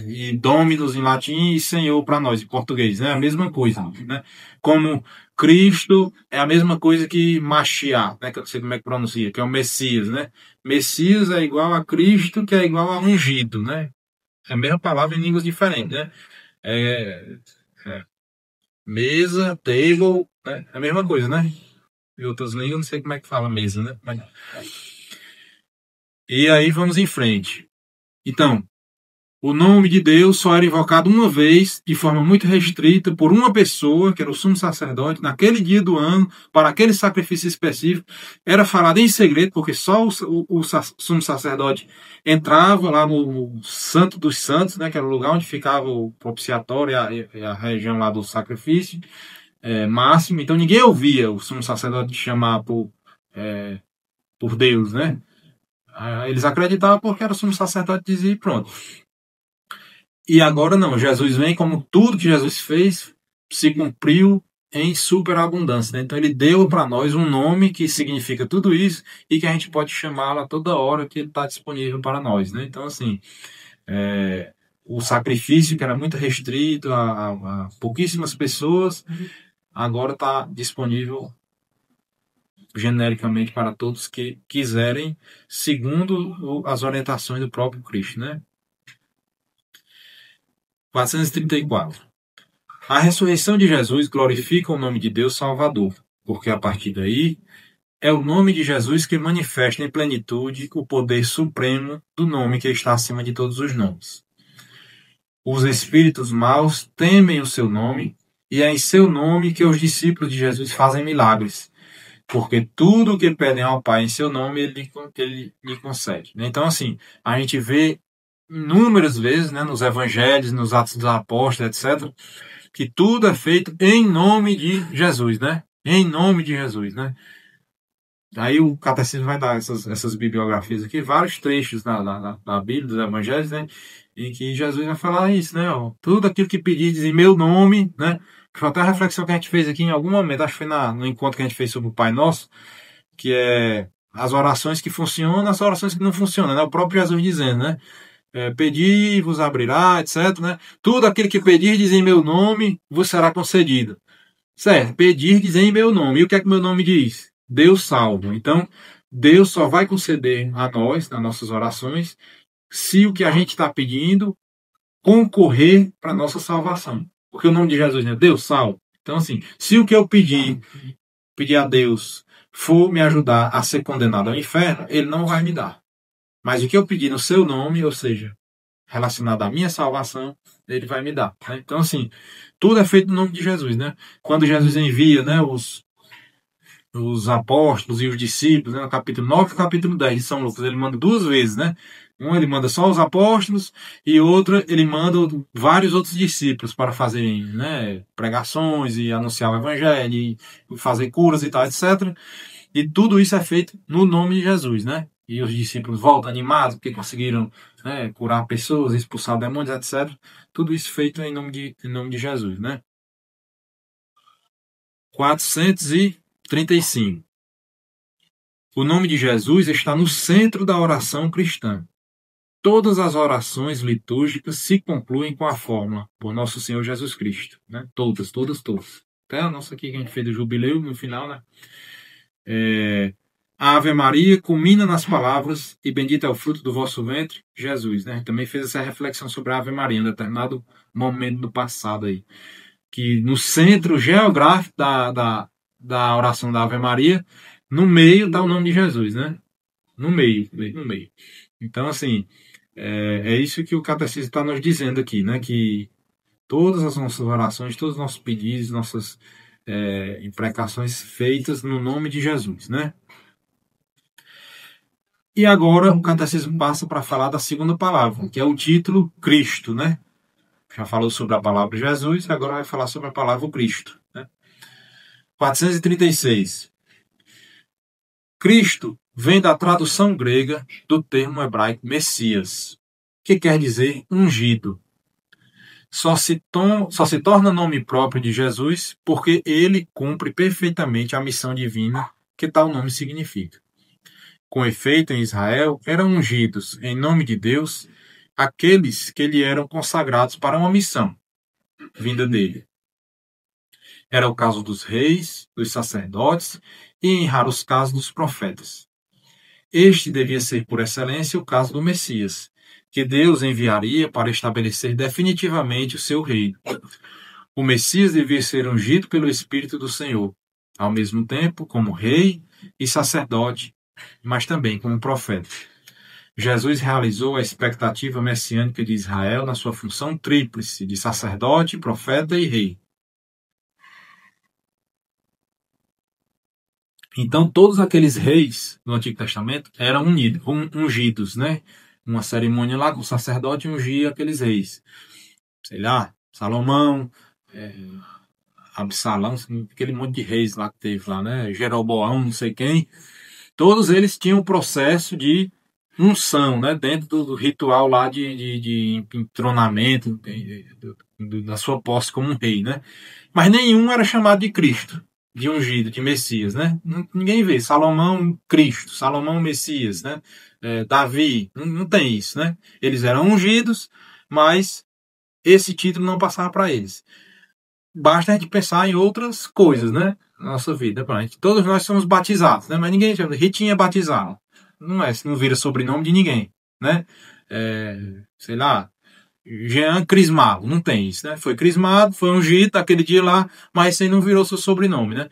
A: e Dominus em latim e Senhor para nós em português, né? A mesma coisa, né? Como Cristo é a mesma coisa que Mashiach, né? Que eu não sei como é que pronuncia, que é o Messias, né? Messias é igual a Cristo, que é igual a ungido, né? É a mesma palavra em línguas diferentes, né? Mesa, table, né? É a mesma coisa, né? Em outras línguas, eu não sei como é que fala mesa, né? E aí vamos em frente. Então, o nome de Deus só era invocado uma vez, de forma muito restrita, por uma pessoa, que era o sumo sacerdote, naquele dia do ano, para aquele sacrifício específico. Era falado em segredo, porque só o sumo sacerdote entrava lá no Santo dos Santos, né, que era o lugar onde ficava o propiciatório e a região lá do sacrifício máximo. Então ninguém ouvia o sumo sacerdote chamar por Deus, né? Eles acreditavam porque era o sumo sacerdote dizia e pronto. E agora não, Jesus vem, como tudo que Jesus fez se cumpriu em superabundância, né? Então ele deu para nós um nome que significa tudo isso e que a gente pode chamá-lo a toda hora que ele está disponível para nós, né? Então assim, o sacrifício que era muito restrito a pouquíssimas pessoas, agora está disponível genericamente para todos que quiserem, segundo as orientações do próprio Cristo, né? 434. A ressurreição de Jesus glorifica o nome de Deus Salvador, porque a partir daí é o nome de Jesus que manifesta em plenitude o poder supremo do nome que está acima de todos os nomes. Os espíritos maus temem o seu nome, e é em seu nome que os discípulos de Jesus fazem milagres, porque tudo o que pedem ao Pai em seu nome, ele lhe concede. Então, assim, a gente vê inúmeras vezes, né, nos evangelhos, nos Atos dos Apóstolos, etc., que tudo é feito em nome de Jesus, né? Em nome de Jesus, né? Aí o Catecismo vai dar essas bibliografias aqui, vários trechos na Bíblia, dos evangelhos, né? Em que Jesus vai falar isso, né? Ó, tudo aquilo que pedis em meu nome, né? Que foi até a reflexão que a gente fez aqui em algum momento, acho que foi no encontro que a gente fez sobre o Pai Nosso, que é as orações que funcionam, as orações que não funcionam, né? O próprio Jesus dizendo, né? Pedir, vos abrirá, etc, né? Tudo aquilo que pedir, diz em meu nome, vos será concedido. Certo, pedir, diz em meu nome. E o que é que meu nome diz? Deus salva. Então, Deus só vai conceder a nós, nas nossas orações, se o que a gente está pedindo concorrer para a nossa salvação. Porque o nome de Jesus, né? Deus salva. Então, assim, se o que eu pedir a Deus for me ajudar a ser condenado ao inferno, ele não vai me dar. Mas o que eu pedir no seu nome, ou seja, relacionado à minha salvação, ele vai me dar. Né? Então, assim, tudo é feito no nome de Jesus, né? Quando Jesus envia, né, os apóstolos e os discípulos, né, no capítulo 9 e no capítulo 10 de São Lucas, ele manda 2 vezes, né? Um ele manda só os apóstolos e outra ele manda vários outros discípulos para fazerem, né, pregações e anunciar o evangelho e fazer curas e tal, etc. E tudo isso é feito no nome de Jesus, né? E os discípulos voltam animados porque conseguiram, né, curar pessoas, expulsar demônios, etc. Tudo isso feito em nome de Jesus, né? 435. O nome de Jesus está no centro da oração cristã. Todas as orações litúrgicas se concluem com a fórmula por Nosso Senhor Jesus Cristo, né? Todas. Até a nossa aqui que a gente fez do jubileu no final, né? A Ave Maria culmina nas palavras e bendito é o fruto do vosso ventre, Jesus, né? Também fez essa reflexão sobre a Ave Maria em determinado momento do passado aí, que no centro geográfico da oração da Ave Maria, no meio está o nome de Jesus, né? No meio. Então, assim, é isso que o Catecismo está nos dizendo aqui, né? Que todas as nossas orações, todos os nossos pedidos, nossas imprecações feitas no nome de Jesus, né? E agora o Catecismo passa para falar da segunda palavra, que é o título Cristo, né? Já falou sobre a palavra Jesus, agora vai falar sobre a palavra Cristo, né? 436. Cristo vem da tradução grega do termo hebraico Messias, que quer dizer ungido. Só se torna nome próprio de Jesus porque ele cumpre perfeitamente a missão divina que tal nome significa. Com efeito, em Israel, eram ungidos, em nome de Deus, aqueles que lhe eram consagrados para uma missão, vinda dele. Era o caso dos reis, dos sacerdotes e, em raros casos, dos profetas. Este devia ser, por excelência, o caso do Messias, que Deus enviaria para estabelecer definitivamente o seu reino. O Messias devia ser ungido pelo Espírito do Senhor, ao mesmo tempo como rei e sacerdote, mas também como profeta. Jesus realizou a expectativa messiânica de Israel na sua função tríplice de sacerdote, profeta e rei. Então, todos aqueles reis do Antigo Testamento eram ungidos, né? Uma cerimônia lá com o sacerdote ungia aqueles reis. Sei lá, Salomão, Absalão, aquele monte de reis lá que teve lá, né? Jeroboão, não sei quem. Todos eles tinham um processo de unção, né? Dentro do ritual lá de entronamento da sua posse como um rei, né? Mas nenhum era chamado de Cristo, de ungido, de Messias, né? Ninguém vê. Salomão, Cristo. Salomão, Messias, né? Davi. Não tem isso, né? Eles eram ungidos, mas esse título não passava para eles. Basta a gente pensar em outras coisas, né? Na nossa vida. Todos nós somos batizados, né? Mas ninguém chama. Ritinha é batizado. Não vira sobrenome de ninguém, né? Sei lá, Jean Crismado, não tem isso, né? Foi crismado, foi ungido aquele dia lá, mas isso aí não virou seu sobrenome, né?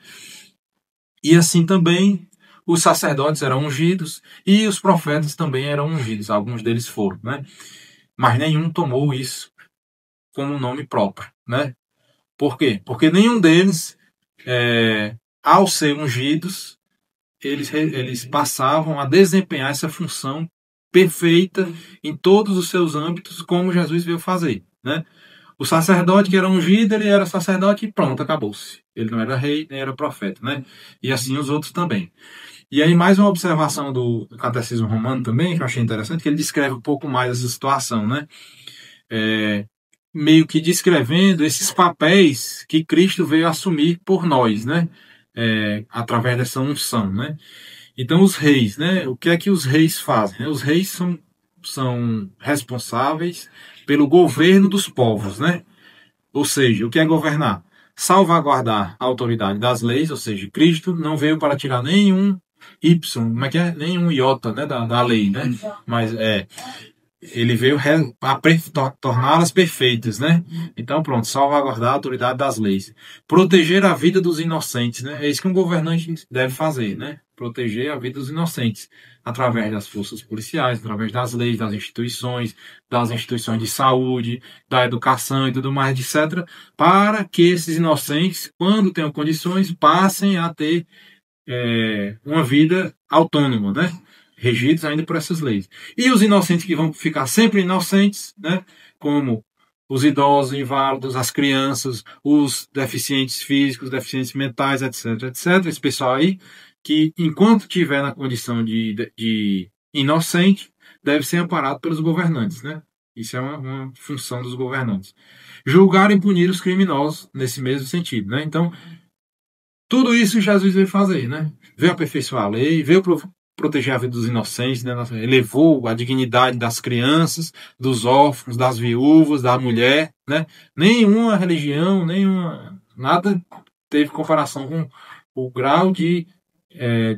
A: E assim também os sacerdotes eram ungidos e os profetas também eram ungidos, alguns deles foram, né? Mas nenhum tomou isso como nome próprio, né? Por quê? Porque nenhum deles, ao ser ungidos, eles passavam a desempenhar essa função perfeita em todos os seus âmbitos, como Jesus veio fazer, né? O sacerdote que era ungido, ele era sacerdote e pronto, acabou-se. Ele não era rei, nem era profeta, né? E assim os outros também. E aí mais uma observação do Catecismo Romano também, que eu achei interessante, que ele descreve um pouco mais essa situação, né? Meio que descrevendo esses papéis que Cristo veio assumir por nós, né? Através dessa unção, né? Então os reis, né? O que é que os reis fazem? Os reis são responsáveis pelo governo dos povos, né? Ou seja, o que é governar? Salvaguardar a autoridade das leis, ou seja, Cristo não veio para tirar nenhum nenhum iota, né, da lei, né? Mas ele veio torná-las perfeitas, né? Então, pronto, salvaguardar a autoridade das leis. Proteger a vida dos inocentes, né? É isso que um governante deve fazer, né? Proteger a vida dos inocentes, através das forças policiais, através das leis, das instituições de saúde, da educação e tudo mais, etc., para que esses inocentes, quando tenham condições, passem a ter uma vida autônoma, né? Regidos ainda por essas leis. E os inocentes que vão ficar sempre inocentes, né? Como os idosos, inválidos, as crianças, os deficientes físicos, deficientes mentais, etc., etc. Esse pessoal aí, que enquanto estiver na condição de inocente, deve ser amparado pelos governantes, né? Isso é uma função dos governantes. Julgar e punir os criminosos nesse mesmo sentido, né? Então, tudo isso Jesus veio fazer, né? Veio aperfeiçoar a lei, veio proteger a vida dos inocentes, né? Elevou a dignidade das crianças, dos órfãos, das viúvas, da mulher, né? Nenhuma religião, nada teve comparação com o grau de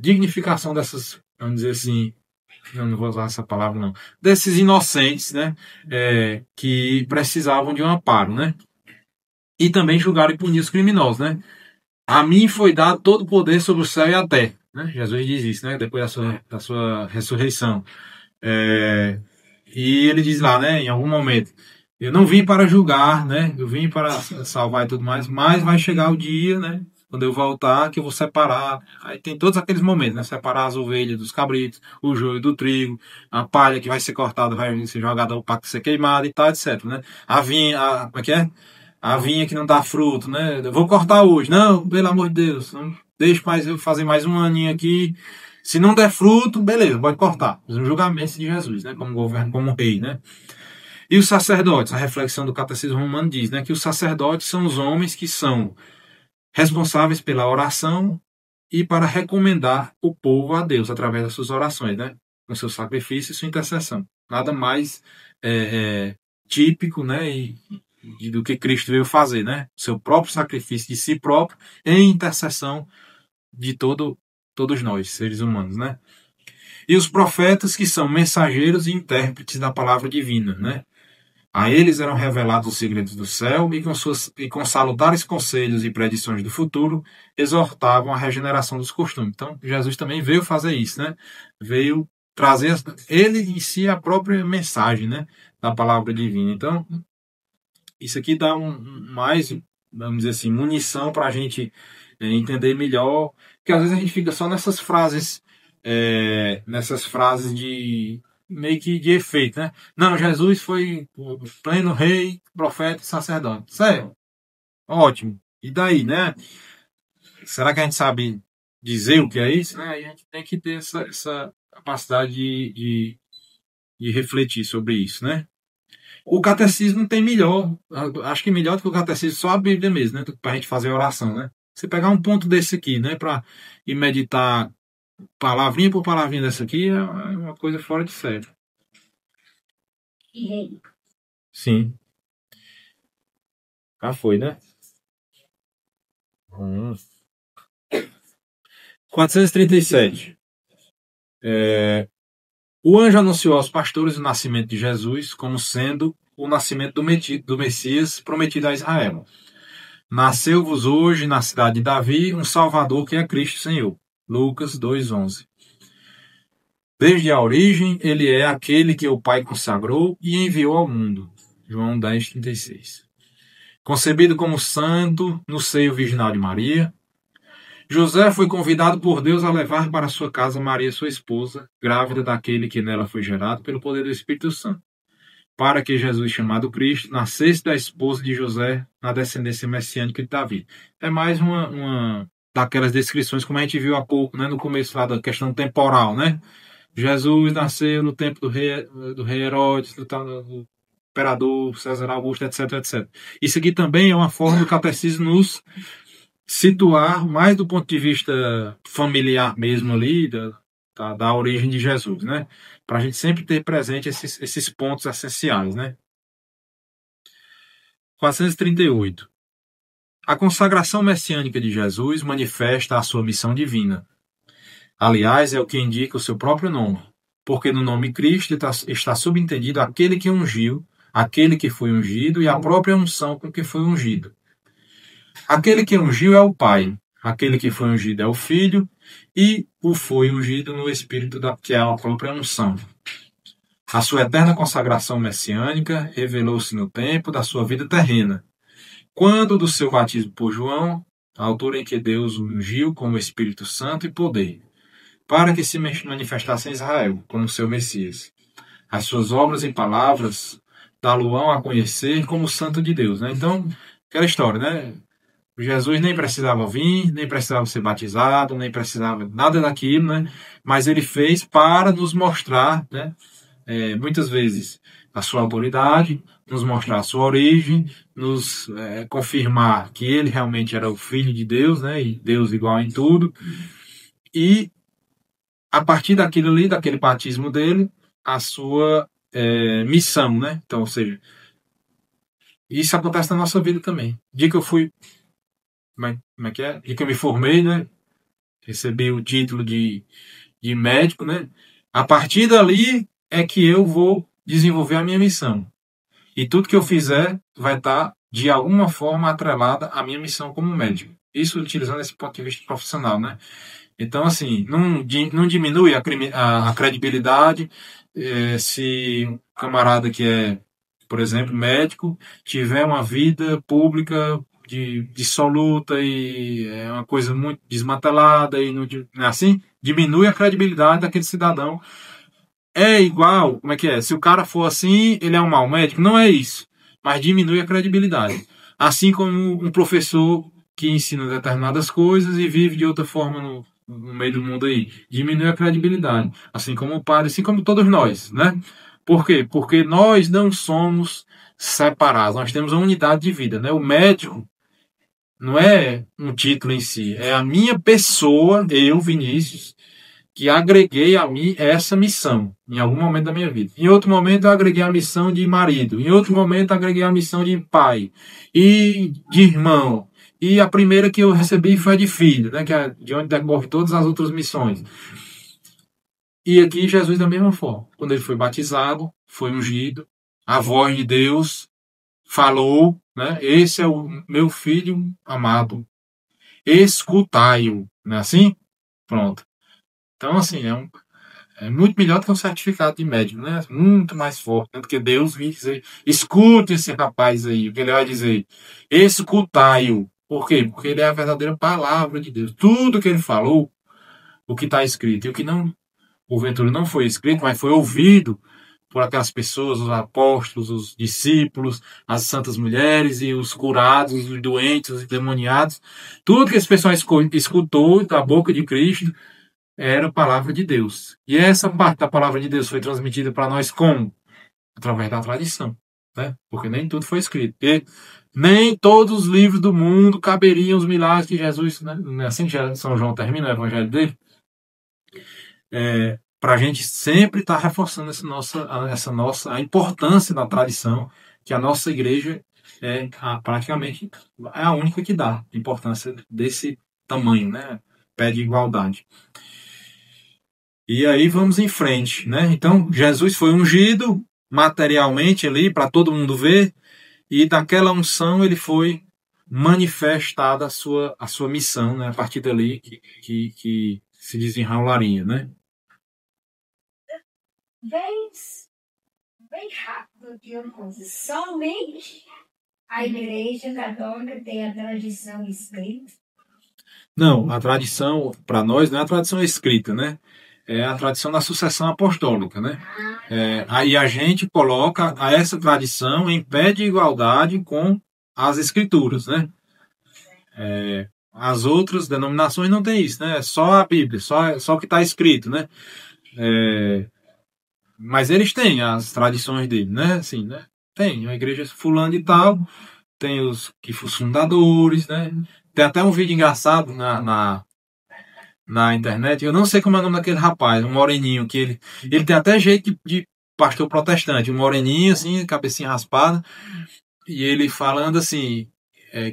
A: dignificação dessas, vamos dizer assim, não vou usar essa palavra não, desses inocentes, né? Que precisavam de um amparo, né? E também julgar e punir os criminosos, né? A mim foi dado todo o poder sobre o céu e a terra. Né? Jesus diz isso, né? Depois da sua ressurreição. E ele diz lá, né, em algum momento, eu não vim para julgar, né? Eu vim para salvar e tudo mais, mas vai chegar o dia, né? Quando eu voltar, que eu vou separar. Aí tem todos aqueles momentos, né? Separar as ovelhas dos cabritos, o joio do trigo, a palha que vai ser cortada, vai ser jogada ao pasto ser queimada e tal, etc. Né? A vinha, como é que é? A vinha que não dá fruto, né? Eu vou cortar hoje. Não, pelo amor de Deus. Não deixe mais eu fazer mais um aninho aqui. Se não der fruto, beleza, pode cortar. Um julgamento de Jesus, né? Como governo, como rei, né? E os sacerdotes, a reflexão do Catecismo Romano diz, né? Que os sacerdotes são os homens que são responsáveis pela oração e para recomendar o povo a Deus através das suas orações, né? Com seu sacrifício e sua intercessão. Nada mais típico, né? Do que Cristo veio fazer, né? Seu próprio sacrifício de si próprio em intercessão de todos nós, seres humanos, né? E os profetas que são mensageiros e intérpretes da palavra divina, né? A eles eram revelados os segredos do céu e com salutares conselhos e predições do futuro exortavam a regeneração dos costumes. Então, Jesus também veio fazer isso, né? Veio trazer ele em si a própria mensagem, né? Da palavra divina. Então, isso aqui dá mais, vamos dizer assim, munição para a gente entender melhor, porque às vezes a gente fica só nessas frases de meio que de efeito, né? Não, Jesus foi pleno rei, profeta e sacerdote. Sério? Ótimo. E daí, né? Será que a gente sabe dizer o que é isso? Né? A gente tem que ter essa capacidade de refletir sobre isso, né? O catecismo tem melhor, acho que melhor do que o catecismo, só a Bíblia mesmo, né? Para a gente fazer a oração, né? Você pegar um ponto desse aqui, né? Para ir meditar palavrinha por palavrinha dessa aqui, é uma coisa fora de série. Sim. Já foi, né? 437. O anjo anunciou aos pastores o nascimento de Jesus como sendo o nascimento do Messias prometido a Israel. Nasceu-vos hoje na cidade de Davi um Salvador que é Cristo Senhor. Lucas 2:11. Desde a origem, ele é aquele que o Pai consagrou e enviou ao mundo. João 10:36. Concebido como santo no seio virginal de Maria, José foi convidado por Deus a levar para sua casa Maria, sua esposa, grávida daquele que nela foi gerado pelo poder do Espírito Santo, para que Jesus, chamado Cristo, nascesse da esposa de José na descendência messiânica de Davi. É mais uma daquelas descrições como a gente viu há pouco, né, no começo lá da questão temporal, né? Jesus nasceu no tempo do rei Herodes, do imperador César Augusto, etc, etc. Isso aqui também é uma forma do catecismo nos situar mais do ponto de vista familiar mesmo ali, da origem de Jesus, né? Para a gente sempre ter presente esses pontos essenciais, né? 438. A consagração messiânica de Jesus manifesta a sua missão divina. Aliás, é o que indica o seu próprio nome. porque no nome Cristo está subentendido aquele que ungiu, aquele que foi ungido e a própria unção com que foi ungido. Aquele que ungiu é o Pai, aquele que foi ungido é o Filho e o foi ungido no Espírito, que é a própria unção. A sua eterna consagração messiânica revelou-se no tempo da sua vida terrena, quando do seu batismo por João, a altura em que Deus o ungiu com o Espírito Santo e poder, para que se manifestasse em Israel como seu Messias. As suas obras e palavras dá-lo-ão a conhecer como Santo de Deus. Né? Então, aquela história, né? Jesus nem precisava vir, nem precisava ser batizado, nem precisava nada daquilo, né? Mas ele fez para nos mostrar, né? Muitas vezes, a sua autoridade, nos mostrar a sua origem, nos confirmar que ele realmente era o Filho de Deus, né? E Deus igual em tudo. E, a partir daquilo ali, daquele batismo dele, a sua missão, né? Então, ou seja, isso acontece na nossa vida também. Dia que eu fui... Como é que é? Dia que eu me formei, né? Recebi o título de médico, né? A partir dali é que eu vou desenvolver a minha missão. E tudo que eu fizer vai estar, de alguma forma, atrelada à minha missão como médico. Isso utilizando esse ponto de vista profissional, né? Então, assim, não diminui a credibilidade se um camarada que é, por exemplo, médico, tiver uma vida pública dissoluta e é uma coisa muito desmantelada e não é assim, diminui a credibilidade daquele cidadão. É igual, como é que é? Se o cara for assim, ele é um mau médico? Não é isso, mas diminui a credibilidade. Assim como um professor que ensina determinadas coisas e vive de outra forma no meio do mundo aí, diminui a credibilidade. Assim como o padre, assim como todos nós, né? Por quê? Porque nós não somos separados, nós temos uma unidade de vida, né? O médico não é um título em si, é a minha pessoa, eu, Vinícius, que agreguei a mim essa missão em algum momento da minha vida. Em outro momento eu agreguei a missão de marido, em outro momento eu agreguei a missão de pai e de irmão. E a primeira que eu recebi foi a de filho, né, que é de onde decorre todas as outras missões. E aqui Jesus da mesma forma, quando ele foi batizado, foi ungido, a voz de Deus falou, né? Esse é o meu filho amado. Escutai-o. Não é assim? Pronto. Então, assim, é muito melhor do que um certificado de médium, né? Muito mais forte. Tanto que Deus vem dizer, escute esse rapaz aí. O que ele vai dizer? Escutai-o. Por quê? Porque ele é a verdadeira palavra de Deus. Tudo que ele falou, o que está escrito. E o que não, porventura não foi escrito, mas foi ouvido por aquelas pessoas, os apóstolos, os discípulos, as santas mulheres e os curados, os doentes, os endemoniados. Tudo que esse pessoal escutou da boca de Cristo era a palavra de Deus. E essa parte da palavra de Deus foi transmitida para nós como? Através da tradição. Né? Porque nem tudo foi escrito. E nem todos os livros do mundo caberiam os milagres que Jesus... Né? Não é assim que São João termina o evangelho dele? Para a gente sempre estar reforçando a importância da tradição, que a nossa igreja praticamente é a única que dá importância desse tamanho, né? Pede igualdade. E aí vamos em frente, né? Então, Jesus foi ungido materialmente ali para todo mundo ver, e daquela unção ele foi manifestada a sua missão, né? A partir dali que se desenrolaria, né?
D: Bem rápido de uma coisa. Somente a Igreja Católica tem a tradição escrita?
A: Não, a tradição, para nós, não é a tradição escrita, né? É a tradição da sucessão apostólica, né? Aí a gente coloca essa tradição em pé de igualdade com as escrituras, né? As outras denominações não tem isso, né? É só a Bíblia, só o que está escrito, né? Mas eles têm as tradições dele, né? Assim, né? Tem uma igreja fulana e tal, tem os fundadores, né? Tem até um vídeo engraçado na internet, eu não sei como é o nome daquele rapaz, um moreninho, que ele tem até jeito de pastor protestante, um moreninho assim, cabecinha raspada, e ele falando assim,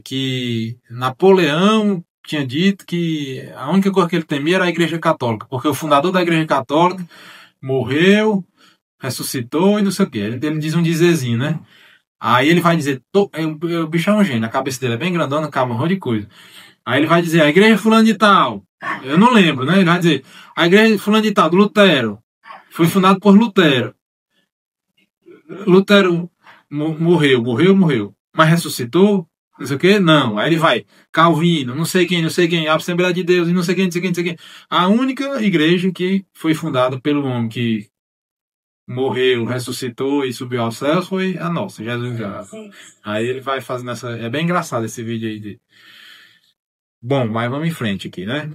A: que Napoleão tinha dito que a única coisa que ele temia era a Igreja Católica, porque o fundador da Igreja Católica morreu, ressuscitou e não sei o quê. Ele diz um dizerzinho, né? Aí ele vai dizer, o bicho é um gênio, a cabeça dele é bem grandona, cabe um monte de coisa. Aí ele vai dizer, a igreja fulano de tal, eu não lembro, né? Ele vai dizer, a igreja fulano de tal, do Lutero, foi fundado por Lutero. Lutero morreu, mas ressuscitou, não sei o que, não. Aí ele vai, Calvino, não sei quem, a Assembleia de Deus, e não sei quem, não sei quem, não sei quem. A única igreja que foi fundada pelo homem que morreu, ressuscitou e subiu aos céus foi a nossa, Jesus já. Aí ele vai fazendo essa. É bem engraçado esse vídeo aí. Bom, mas vamos em frente aqui, né?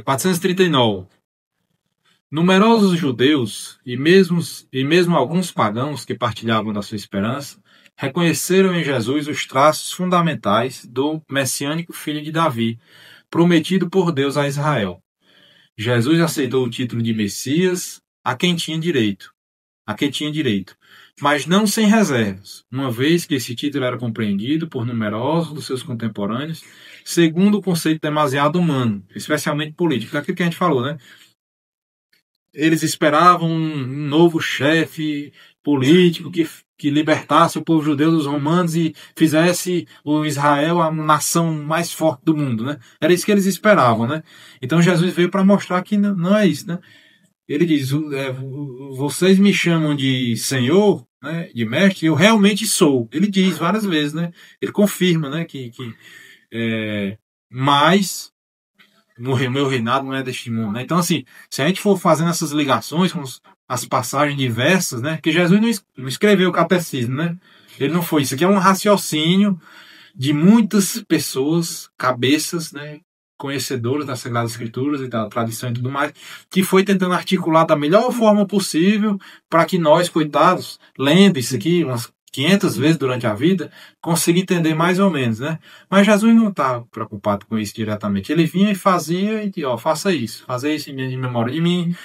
A: 439. Numerosos judeus e mesmo alguns pagãos que partilhavam da sua esperança reconheceram em Jesus os traços fundamentais do messiânico filho de Davi, prometido por Deus a Israel. Jesus aceitou o título de Messias a quem tinha direito, mas não sem reservas, uma vez que esse título era compreendido por numerosos dos seus contemporâneos, segundo o conceito demasiado humano, especialmente político, daquilo que a gente falou, né? Eles esperavam um novo chefe político que libertasse o povo judeu dos romanos e fizesse o Israel a nação mais forte do mundo, né? Era isso que eles esperavam, né? Então Jesus veio para mostrar que não é isso, né? Ele diz, vocês me chamam de Senhor, né, de mestre, eu realmente sou. Ele diz várias vezes, né? Ele confirma, né, mas meu reinado não é deste mundo, né? Então, assim, se a gente for fazendo essas ligações com as passagens diversas, né? Que Jesus não escreveu o catecismo, né? Ele não foi. Isso aqui é um raciocínio de muitas pessoas, cabeças, né? Conhecedoras das Sagradas Escrituras e da tradição e tudo mais, que foi tentando articular da melhor forma possível para que nós, coitados, lendo isso aqui umas 500 vezes durante a vida, consiga entender mais ou menos, né? Mas Jesus não está preocupado com isso diretamente. Ele vinha e fazia, e faça isso em memória de mim,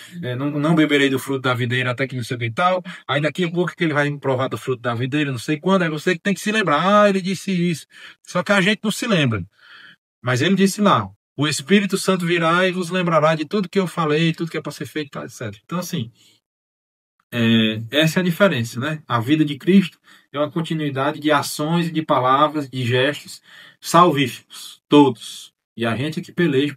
A: não beberei do fruto da videira até que não sei o que e tal. Aí daqui a pouco que ele vai me provar do fruto da videira, não sei quando, é você que tem que se lembrar, ele disse isso. Só que a gente não se lembra. Mas ele disse lá, o Espírito Santo virá e vos lembrará de tudo que eu falei, tudo que é para ser feito, etc. Então, assim, essa é a diferença, né? A vida de Cristo é uma continuidade de ações, de palavras, de gestos salvíficos, todos. E a gente é que peleja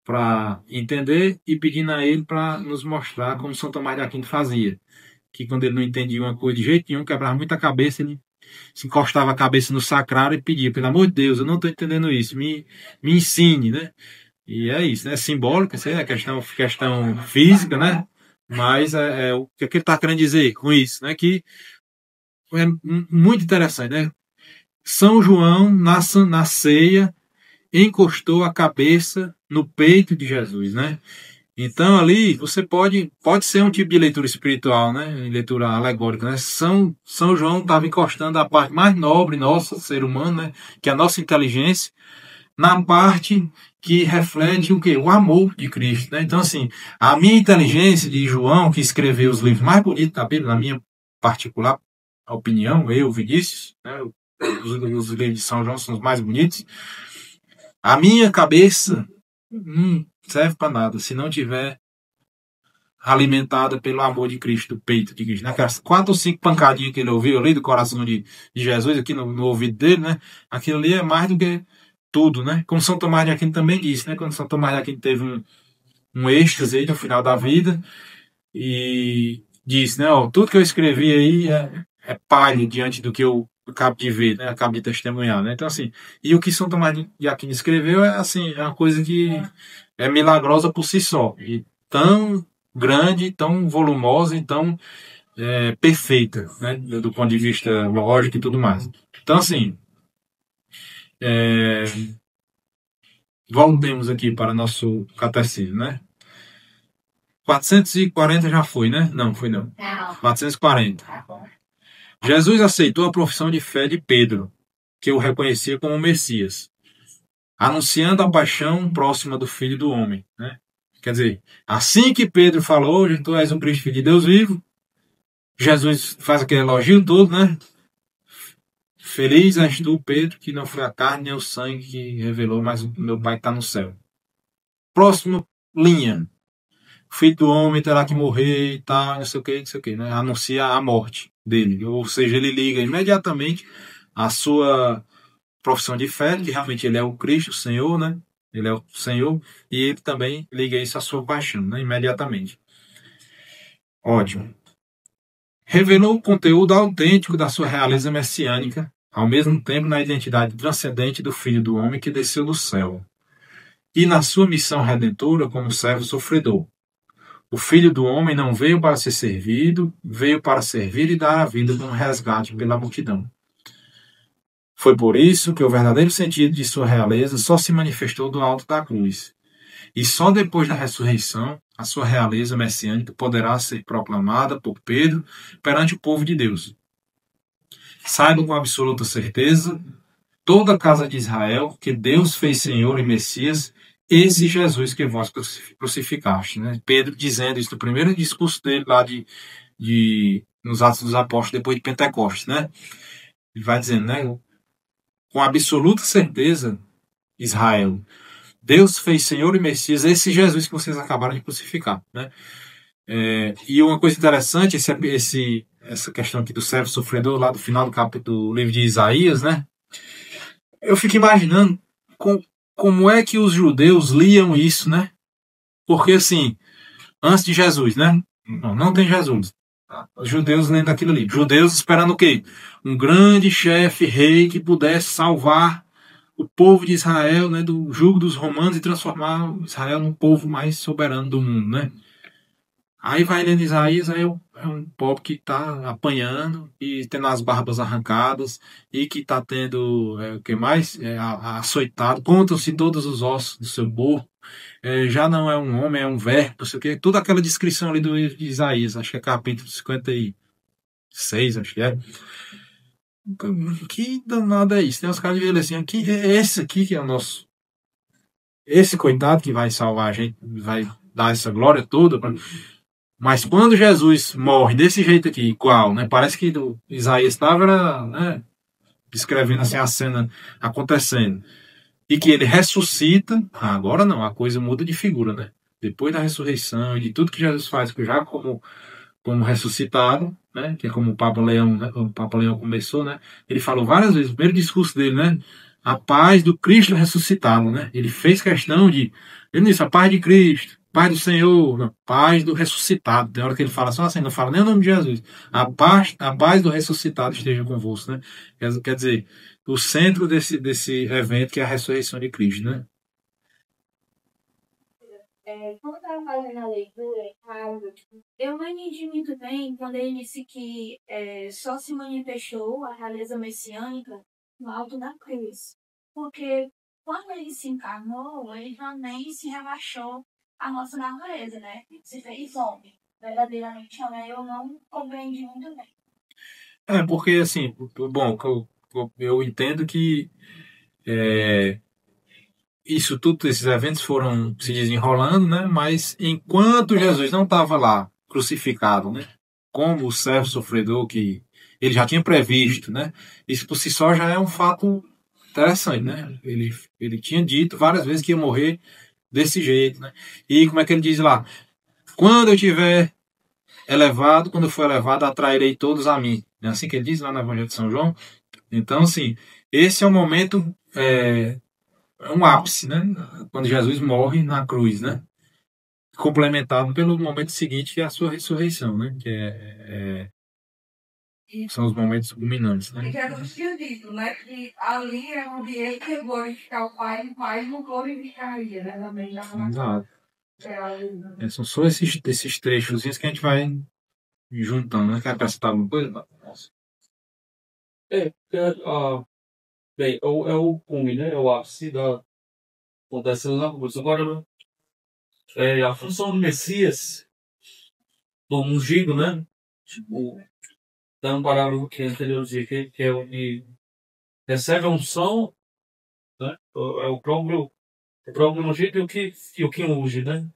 A: para entender e pedindo a Ele para nos mostrar como São Tomás de Aquino fazia. Que quando ele não entendia uma coisa de jeito nenhum, quebrava muita cabeça, ele se encostava a cabeça no sacrário e pedia, pelo amor de Deus, eu não estou entendendo isso, me ensine, né? E é isso, né? Simbólico, isso é questão física, né? Mas o que ele está querendo dizer com isso, né? Que é muito interessante, né? São João, na ceia, encostou a cabeça no peito de Jesus, né? Então ali você pode ser um tipo de leitura espiritual, né? Leitura alegórica, né? São João estava encostando a parte mais nobre nossa, ser humano, né? Que é a nossa inteligência, na parte que reflete o quê? O amor de Cristo, né? Então assim, a minha inteligência de João, que escreveu os livros mais bonitos da Bíblia, na minha particular opinião, eu, Vinícius, né? Os livros de São João são os mais bonitos. A minha cabeça serve para nada se não tiver alimentada pelo amor de Cristo, do peito de Cristo. Aquelas 4 ou 5 pancadinhas que ele ouviu ali do coração de Jesus, aqui no ouvido dele, né? Aquilo ali é mais do que tudo, né? Como São Tomás de Aquino também disse, né? Quando São Tomás de Aquino teve um êxtase aí no final da vida e disse, né? Tudo que eu escrevi aí é palha diante do que eu acabo de ver, né? Acabo de testemunhar, né? Então, assim, e o que São Tomás de Aquino escreveu é, assim, é uma coisa que é milagrosa por si só. E tão grande, tão volumosa e tão perfeita, né? Do ponto de vista lógico e tudo mais. Então, assim, voltemos aqui para nosso catecismo, né? 440 já foi, né? Não, foi não. 440. Jesus aceitou a profissão de fé de Pedro, que o reconhecia como Messias, anunciando a paixão próxima do Filho do Homem, né? Quer dizer, assim que Pedro falou, tu és o Cristo, Filho de Deus vivo, Jesus faz aquele elogio todo, né? Feliz és tu, Pedro, que não foi a carne nem o sangue que revelou, mas o meu Pai está no céu. Próximo linha. o filho do homem terá que morrer e tal, não sei o que, né? Anuncia a morte dele. Ou seja, ele liga imediatamente a sua profissão de fé, que realmente ele é o Cristo, o Senhor, né? Ele é o Senhor, e ele também liga isso à sua paixão, né? Imediatamente. Ótimo. Revelou o conteúdo autêntico da sua realeza messiânica, ao mesmo tempo na identidade transcendente do Filho do Homem que desceu do céu, e na sua missão redentora como servo sofredor. O Filho do Homem não veio para ser servido, veio para servir e dar a vida como resgate pela multidão. Foi por isso que o verdadeiro sentido de sua realeza só se manifestou do alto da cruz. E só depois da ressurreição, a sua realeza messiânica poderá ser proclamada por Pedro perante o povo de Deus. Saibam com absoluta certeza, toda a casa de Israel, que Deus fez Senhor e Messias, esse Jesus que vós crucificaste. Né? Pedro dizendo isso no primeiro discurso dele lá nos Atos dos Apóstolos, depois de Pentecostes. Né? Ele vai dizendo, né? Com absoluta certeza, Israel, Deus fez Senhor e Messias esse Jesus que vocês acabaram de crucificar. Né? E uma coisa interessante, essa questão aqui do servo sofredor, lá do final do capítulo do livro de Isaías, né? Eu fico imaginando como é que os judeus liam isso, né? Porque, assim, antes de Jesus, né? Não tem Jesus. Os judeus lendo aquilo ali. Judeus esperando o quê? Um grande chefe, rei, que pudesse salvar o povo de Israel, né, do jugo dos romanos e transformar Israel num povo mais soberano do mundo, né? Aí vai lendo Isaías, aí é um povo que está apanhando e tendo as barbas arrancadas e que está tendo, o que mais? Açoitado, contam-se todos os ossos do seu corpo. Já não é um homem, é um verbo, não sei o quê. Toda aquela descrição ali do livro de Isaías, acho que é capítulo 56, acho que é. Que danado é isso? Tem uns caras que dizem assim, aqui, esse aqui que é o nosso... Esse coitado que vai salvar a gente, vai dar essa glória toda para... Mas quando Jesus morre desse jeito aqui, igual, né? Parece que Isaías estava, né, descrevendo assim a cena acontecendo. E que ele ressuscita, agora não, a coisa muda de figura, né? Depois da ressurreição e de tudo que Jesus faz, já como ressuscitado, né? Que é como o Papa Leão, né? O Papa Leão começou, né? Ele falou várias vezes, o primeiro discurso dele, né? A paz do Cristo ressuscitado, né? Ele fez questão de, ele disse, a paz de Cristo, paz do Senhor, a paz do ressuscitado. Tem hora que ele fala só assim, não fala nem o nome de Jesus. A paz do ressuscitado esteja convosco, né? Quer dizer, o centro desse evento que é a ressurreição de Cristo, né?
D: Quando eu estava fazendo a leitura em casa, eu não entendi muito bem quando ele disse que só se manifestou a realeza messiânica no alto da cruz. Porque quando ele se encarnou, ele também se rebaixou a nossa natureza, né? Se fez homem. Verdadeiramente homem, eu não compreendi muito bem.
A: Porque assim, bom, eu entendo que isso tudo, esses eventos foram se desenrolando, né? Mas enquanto Jesus não estava lá, crucificado, né? Como o servo sofredor que ele já tinha previsto, né? Isso por si só já é um fato interessante, né? Ele tinha dito várias vezes que ia morrer desse jeito, né? E como é que ele diz lá? Quando eu tiver elevado, quando eu for elevado, atrairei todos a mim. É assim que ele diz lá no Evangelho de São João. Então, assim, esse é um momento, é um ápice, né? Quando Jesus morre na cruz, né? Complementado pelo momento seguinte, que é a sua ressurreição, né? Que são os momentos culminantes, né?
B: E Jesus tinha dito, né? Que ali é onde ele quer glorificar o Pai, e o Pai não glorificaria, né? Também já
A: Exato. São só esses trechos que a gente vai juntando, né? Quer acrescentar alguma coisa?
C: Bem, é o cume, né? É o ápice da acontecendo na cruz. Agora, a função do Messias, do ungido, né? Tipo, tem um parágrafo que anterior dizia que é o que recebe a unção, né? É o próprio ungido e o que unge, né?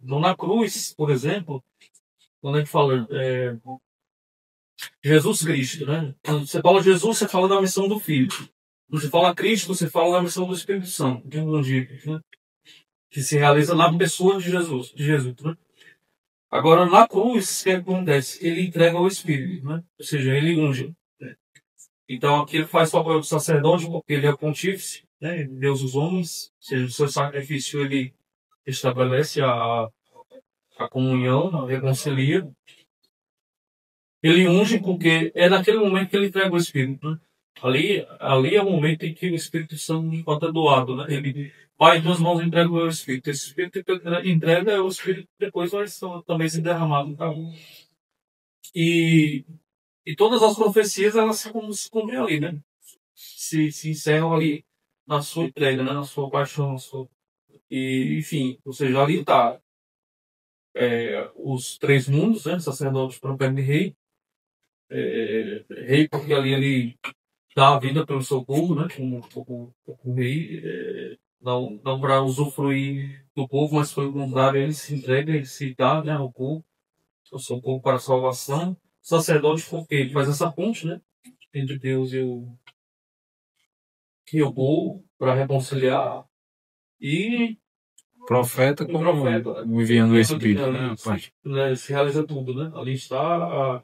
C: Então, na cruz, por exemplo, quando a gente fala Jesus Cristo, né? Quando você fala Jesus, você fala da missão do Filho. Quando você fala Cristo, você fala da missão do Espírito Santo, que é ungido, né? Que se realiza na pessoa de Jesus, né? Agora, na cruz, o que acontece? Ele entrega o Espírito, né? Ou seja, ele unge. Né? Então, aqui ele faz o papel do sacerdote, porque ele é o pontífice, né? Deus dos homens. Ou seja, o seu sacrifício, ele estabelece a comunhão, a reconcilia. Ele unge porque é naquele momento que ele entrega o Espírito, né? Ali é o momento em que o Espírito Santo enquanto é doado, né? Ele, Pai, em tuas mãos entrega o meu Espírito. Esse Espírito que ele entrega é o Espírito que depois vai também ser derramado. Tá? E todas as profecias, elas se cumprem ali, né? Se encerram ali na sua entrega, né? Na sua paixão, enfim, ou seja, ali está os três mundos, né? Sacerdote, profeta e rei. Rei porque ali ele dá a vida pelo seu povo, né? Como rei, não para usufruir do povo, mas pelo contrário, ele se entrega, ele se dá, né, ao povo, ao seu povo para a salvação. Sacerdote porque ele faz essa ponte, né? Entre Deus e o povo para reconciliar. E
A: Profeta como
C: profeta,
A: enviando o Espírito.
C: né, se realiza tudo, né? Ali está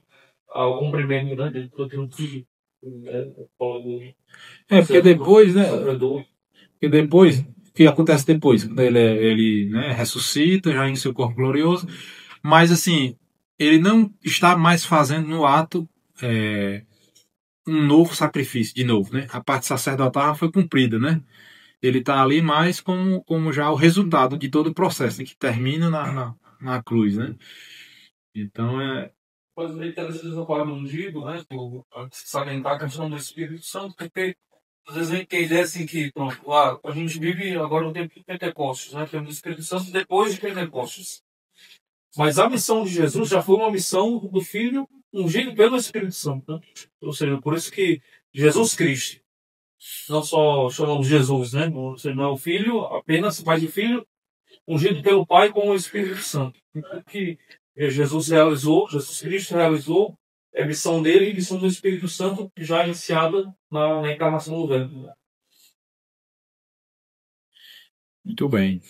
C: ao cumprimento, né? De tudo aquilo que
A: porque depois, né? Porque depois, o que acontece depois? Quando ele né, ressuscita, já em seu corpo glorioso, mas assim, ele não está mais fazendo no ato um novo sacrifício, de novo, né? A parte sacerdotal foi cumprida, né? Ele está ali mais como já o resultado de todo o processo, né, que termina na cruz, né? Então
C: Pois é interessante essa palavra ungido, né? Salientar a questão do Espírito Santo, porque às vezes a gente tem a ideia assim que, pronto, a gente vive agora no tempo de Pentecostes, né? Temos o Espírito Santo depois de Pentecostes. Mas a missão de Jesus já foi uma missão do Filho ungido pelo Espírito Santo, né? Ou seja, por isso que Jesus Cristo, não só chamamos Jesus, né? Você não é o Filho, apenas Pai de Filho, ungido pelo Pai com o Espírito Santo. Que Jesus Cristo realizou, é a missão dele e a missão do Espírito Santo já iniciada na encarnação do Verbo.
A: Muito bem.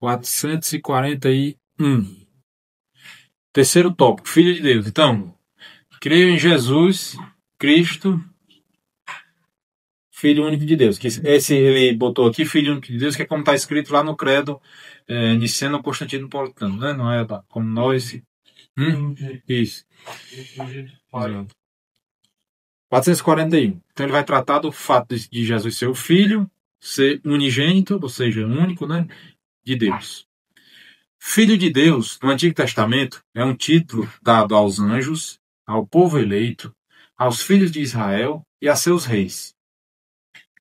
A: 441. Terceiro tópico, Filho de Deus. Então, creio em Jesus Cristo, Filho único de Deus. Que esse ele botou aqui, Filho único de Deus, que é como está escrito lá no credo Niceno Constantinopolitano, né? Não é como nós. Isso. 441. Então ele vai tratar do fato de Jesus ser o Filho, ser unigênito, ou seja, único, né? De Deus. Filho de Deus, no Antigo Testamento, é um título dado aos anjos, ao povo eleito, aos filhos de Israel e a seus reis.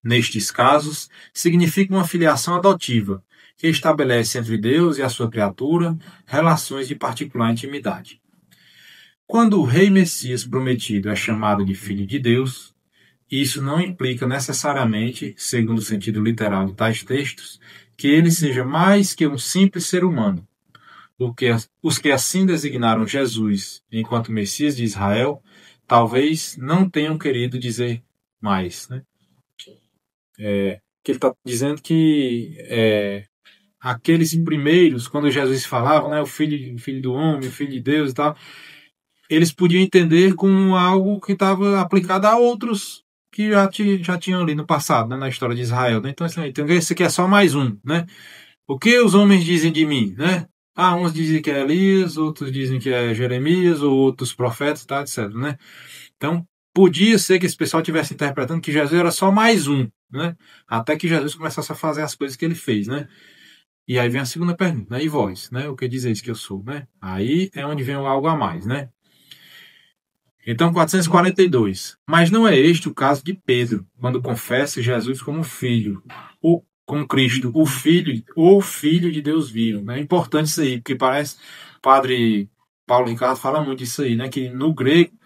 A: Nestes casos, significa uma filiação adotiva, que estabelece entre Deus e a sua criatura relações de particular intimidade. Quando o rei Messias prometido é chamado de Filho de Deus, isso não implica necessariamente, segundo o sentido literal de tais textos, que ele seja mais que um simples ser humano. Os que assim designaram Jesus enquanto Messias de Israel, talvez não tenham querido dizer mais, né? Que ele está dizendo que aqueles primeiros, quando Jesus falava, né, o filho do homem, o filho de Deus e tal, eles podiam entender como algo que estava aplicado a outros que já tinham ali no passado, né, na história de Israel. Né? Então, esse aqui é só mais um, né? O que os homens dizem de mim, né? Uns dizem que é Elias, outros dizem que é Jeremias, ou outros profetas, tá, etc, né? Então, podia ser que esse pessoal estivesse interpretando que Jesus era só mais um, né? Até que Jesus começasse a fazer as coisas que ele fez, né? E aí vem a segunda pergunta, né? E vós, né? O que dizeis que eu sou, né? Aí é onde vem algo a mais, né? Então, 442. Mas não é este o caso de Pedro, quando confessa Jesus como filho, ou como Cristo, o filho de Deus vivo. É importante isso aí, porque parece o padre Paulo Ricardo fala muito disso aí, né? Que no grego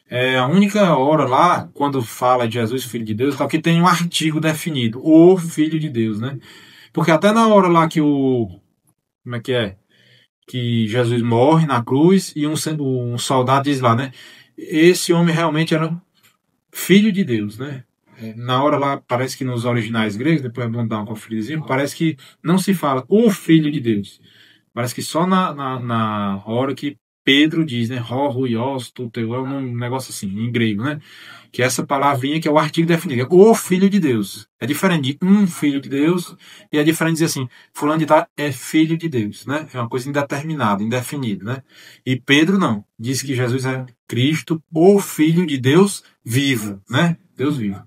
A: é a única hora lá, quando fala de Jesus, filho de Deus, que tem um artigo definido, o filho de Deus, né? Porque até na hora lá que como é que é? Que Jesus morre na cruz e um soldado diz lá, né? Esse homem realmente era filho de Deus, né? Na hora lá, parece que nos originais gregos, depois vamos dar uma conferidinha, parece que não se fala o filho de Deus. Parece que só na hora que Pedro diz, né? Ró, ruios, tuteu, é um negócio assim, em grego, né? Que é essa palavrinha que é o artigo definido, é o Filho de Deus. É diferente de um Filho de Deus, e é diferente de dizer assim, fulano de tal é Filho de Deus, né? É uma coisa indeterminada, indefinida, né? E Pedro não, diz que Jesus é Cristo, o Filho de Deus vivo, né? Deus vivo.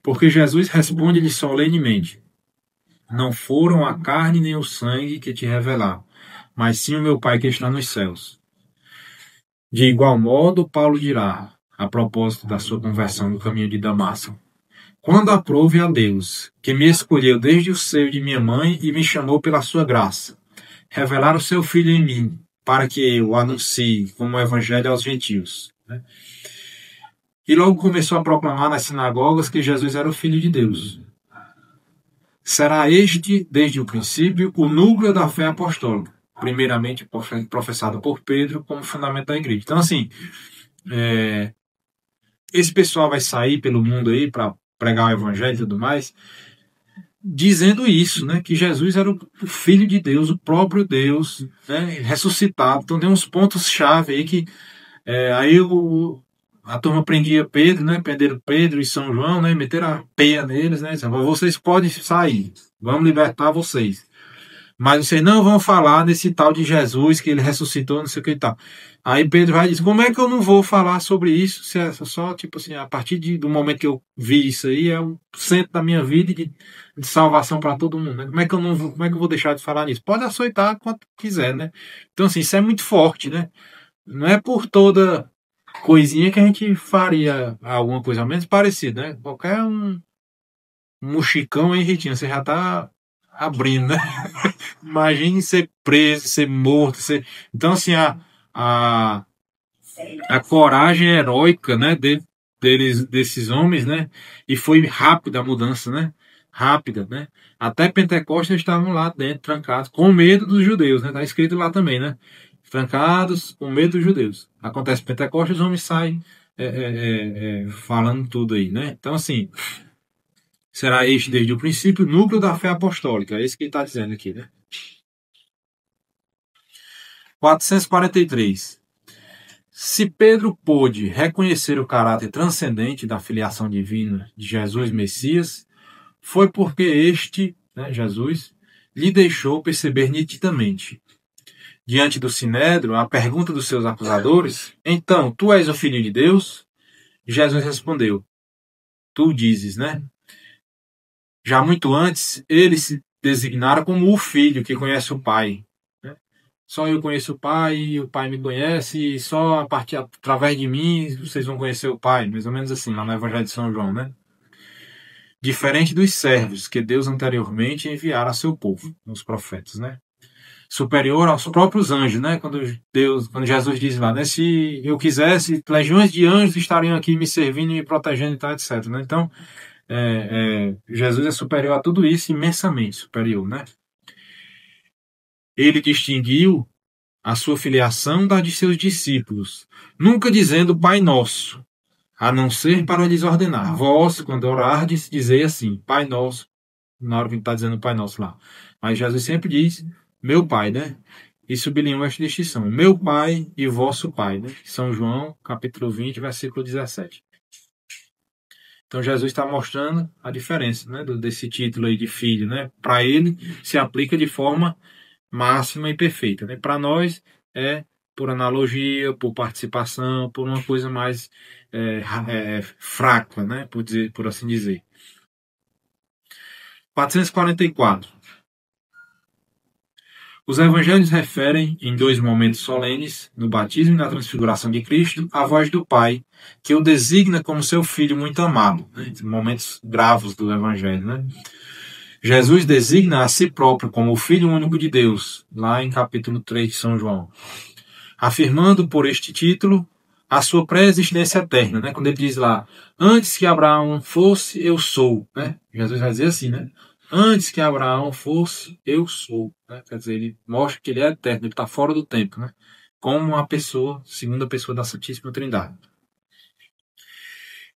A: Porque Jesus responde-lhe solenemente, não foram a carne nem o sangue que te revelaram, mas sim o meu Pai que está nos céus. De igual modo, Paulo dirá, a propósito da sua conversão no caminho de Damasco, quando aprove a Deus, que me escolheu desde o seio de minha mãe e me chamou pela sua graça, revelar o seu Filho em mim, para que eu o anuncie como evangelho aos gentios. E logo começou a proclamar nas sinagogas que Jesus era o Filho de Deus. Será este, desde o princípio, o núcleo da fé apostólica, primeiramente professado por Pedro como fundamento da igreja. Então, assim, esse pessoal vai sair pelo mundo aí para pregar o evangelho e tudo mais, dizendo isso, né, que Jesus era o Filho de Deus, o próprio Deus, né, ressuscitado. Então, tem uns pontos-chave aí que aí a turma prendia Pedro, né? Prenderam Pedro e São João, né? Meteram a peia neles, né? Disseram, vocês podem sair, vamos libertar vocês. Mas vocês não vão falar desse tal de Jesus, que ele ressuscitou, não sei o que e tal. Aí Pedro vai dizer, como é que eu não vou falar sobre isso? Se é só, tipo assim, a partir do momento que eu vi isso aí, é o centro da minha vida e de salvação para todo mundo, né? Como é que eu vou deixar de falar nisso? Pode açoitar quanto quiser, né? Então, assim, isso é muito forte, né? Não é por toda coisinha que a gente faria alguma coisa ao menos parecida, né? Qualquer um mochicão aí, Ritinho, você já tá abrindo, né? Imagine ser preso, ser morto, ser... Então, assim, a, a coragem heróica, né, desses homens, né? E foi rápida a mudança, né? Rápida, né? Até Pentecostes estavam lá dentro, trancados, com medo dos judeus, né? Tá escrito lá também, né? Trancados, com medo dos judeus. Acontece Pentecostes, os homens saem falando tudo aí, né? Então, assim, será este desde o princípio o núcleo da fé apostólica. É isso que ele está dizendo aqui, né? 443. Se Pedro pôde reconhecer o caráter transcendente da filiação divina de Jesus Messias, foi porque este, né, Jesus, lhe deixou perceber nitidamente. Diante do Sinédrio, a pergunta dos seus acusadores, então, tu és o Filho de Deus? Jesus respondeu, tu dizes, né? Já muito antes, ele se designara como o Filho que conhece o Pai. Né? Só eu conheço o Pai, e o Pai me conhece, e só através de mim vocês vão conhecer o Pai. Mais ou menos assim, lá no Evangelho de São João, né? Diferente dos servos que Deus anteriormente enviara a seu povo, os profetas, né? Superior aos próprios anjos, né? Quando Jesus diz lá, né? Se eu quisesse, legiões de anjos estariam aqui me servindo e me protegendo e tal, etc. Né? Então, Jesus é superior a tudo isso, imensamente superior, né? Ele distinguiu a sua filiação da de seus discípulos, nunca dizendo Pai Nosso, a não ser para lhes ordenar. Vós, quando orardes, dizei assim, Pai Nosso, na hora que está dizendo Pai Nosso lá. Mas Jesus sempre diz, meu Pai, né? E sublinhou esta distinção, meu Pai e vosso Pai, né? São João, capítulo 20, versículo 17. Então Jesus está mostrando a diferença, né, desse título aí de filho, né? Para ele se aplica de forma máxima e perfeita, né? Para nós é por analogia, por participação, por uma coisa mais fraca, né? Por assim dizer. 444. Os evangelhos referem, em dois momentos solenes, no batismo e na transfiguração de Cristo, a voz do Pai, que o designa como seu Filho muito amado. Né? Momentos bravos do evangelho. Né? Jesus designa a si próprio como o Filho único de Deus, lá em capítulo 3 de São João. Afirmando por este título a sua pré-existência eterna. Né? Quando ele diz lá, antes que Abraão fosse, eu sou. Né? Jesus vai dizer assim, né? Antes que Abraão fosse, eu sou. Né? Quer dizer, ele mostra que ele é eterno, ele está fora do tempo, né? Como a pessoa, segunda pessoa da Santíssima Trindade.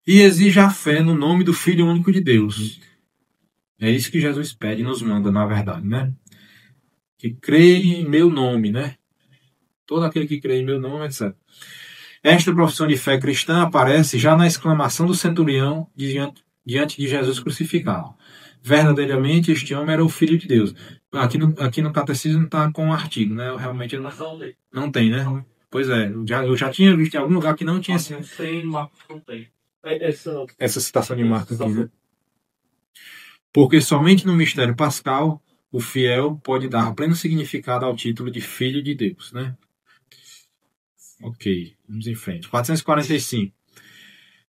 A: E exige a fé no nome do Filho único de Deus. É isso que Jesus pede e nos manda, na verdade, né? que crê em meu nome, né? Todo aquele que crê em meu nome, etc. Esta profissão de fé cristã aparece já na exclamação do centurião diante de Jesus crucificado. Verdadeiramente, este homem era o Filho de Deus. Aqui no catecismo não está com um artigo, né? Realmente não tem, né? Pois é, eu já tinha visto em algum lugar que não tinha
C: Não tem, Marcos não tem.
A: essa citação de Marcos aqui, né? Porque somente no mistério pascal o fiel pode dar pleno significado ao título de Filho de Deus, né? Ok, vamos em frente. 445.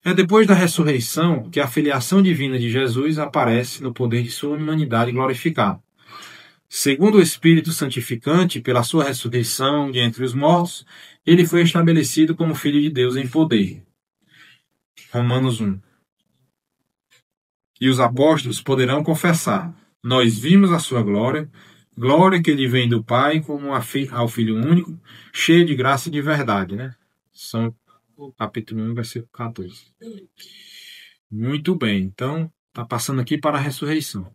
A: É depois da ressurreição que a filiação divina de Jesus aparece no poder de sua humanidade glorificada. Segundo o Espírito Santificante, pela sua ressurreição de entre os mortos, ele foi estabelecido como Filho de Deus em poder. Romanos 1. E os apóstolos poderão confessar: nós vimos a sua glória, glória que lhe vem do Pai como ao Filho único, cheio de graça e de verdade, né? São capítulo 1, versículo 14. Muito bem, então está passando aqui para a ressurreição.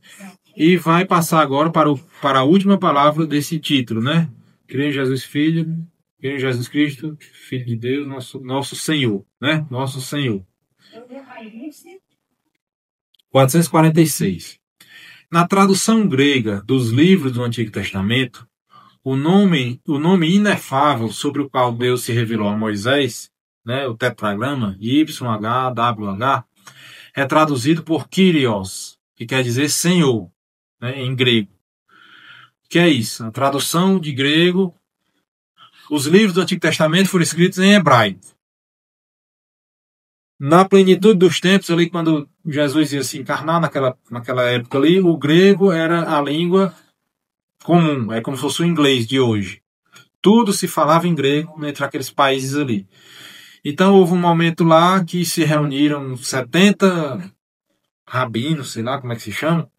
A: E vai passar agora para a última palavra desse título, né? Creio em Jesus Filho, creio em Jesus Cristo, Filho de Deus, nosso Senhor, né? Nosso Senhor. 446. Na tradução grega dos livros do Antigo Testamento, o nome inefável sobre o qual Deus se revelou a Moisés, né, o tetragrama YHWH, é traduzido por Kyrios, que quer dizer Senhor, né, em grego. O que é isso? A tradução de grego. Os livros do Antigo Testamento foram escritos em hebraico. Na plenitude dos tempos, ali quando Jesus ia se encarnar, naquela época ali, o grego era a língua comum, é como se fosse o inglês de hoje. Tudo se falava em grego entre aqueles países ali. Então houve um momento lá que se reuniram 70 rabinos, sei lá como é que se chama,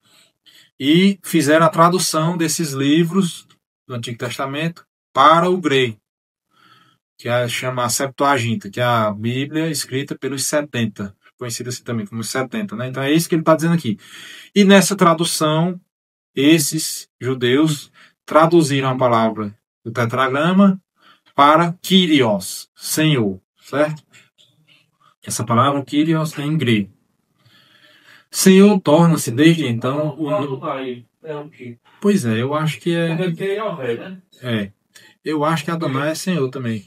A: e fizeram a tradução desses livros do Antigo Testamento para o grego, que chama a Septuaginta, que é a Bíblia escrita pelos 70, conhecida assim também como os 70, né? Então é isso que ele está dizendo aqui. E nessa tradução, esses judeus traduziram a palavra do tetragrama para Kyrios, Senhor, certo? Essa palavra Kyrios é em grego. Senhor torna-se desde então Pois é, eu acho que é. Eu acho que Adonai é Senhor também.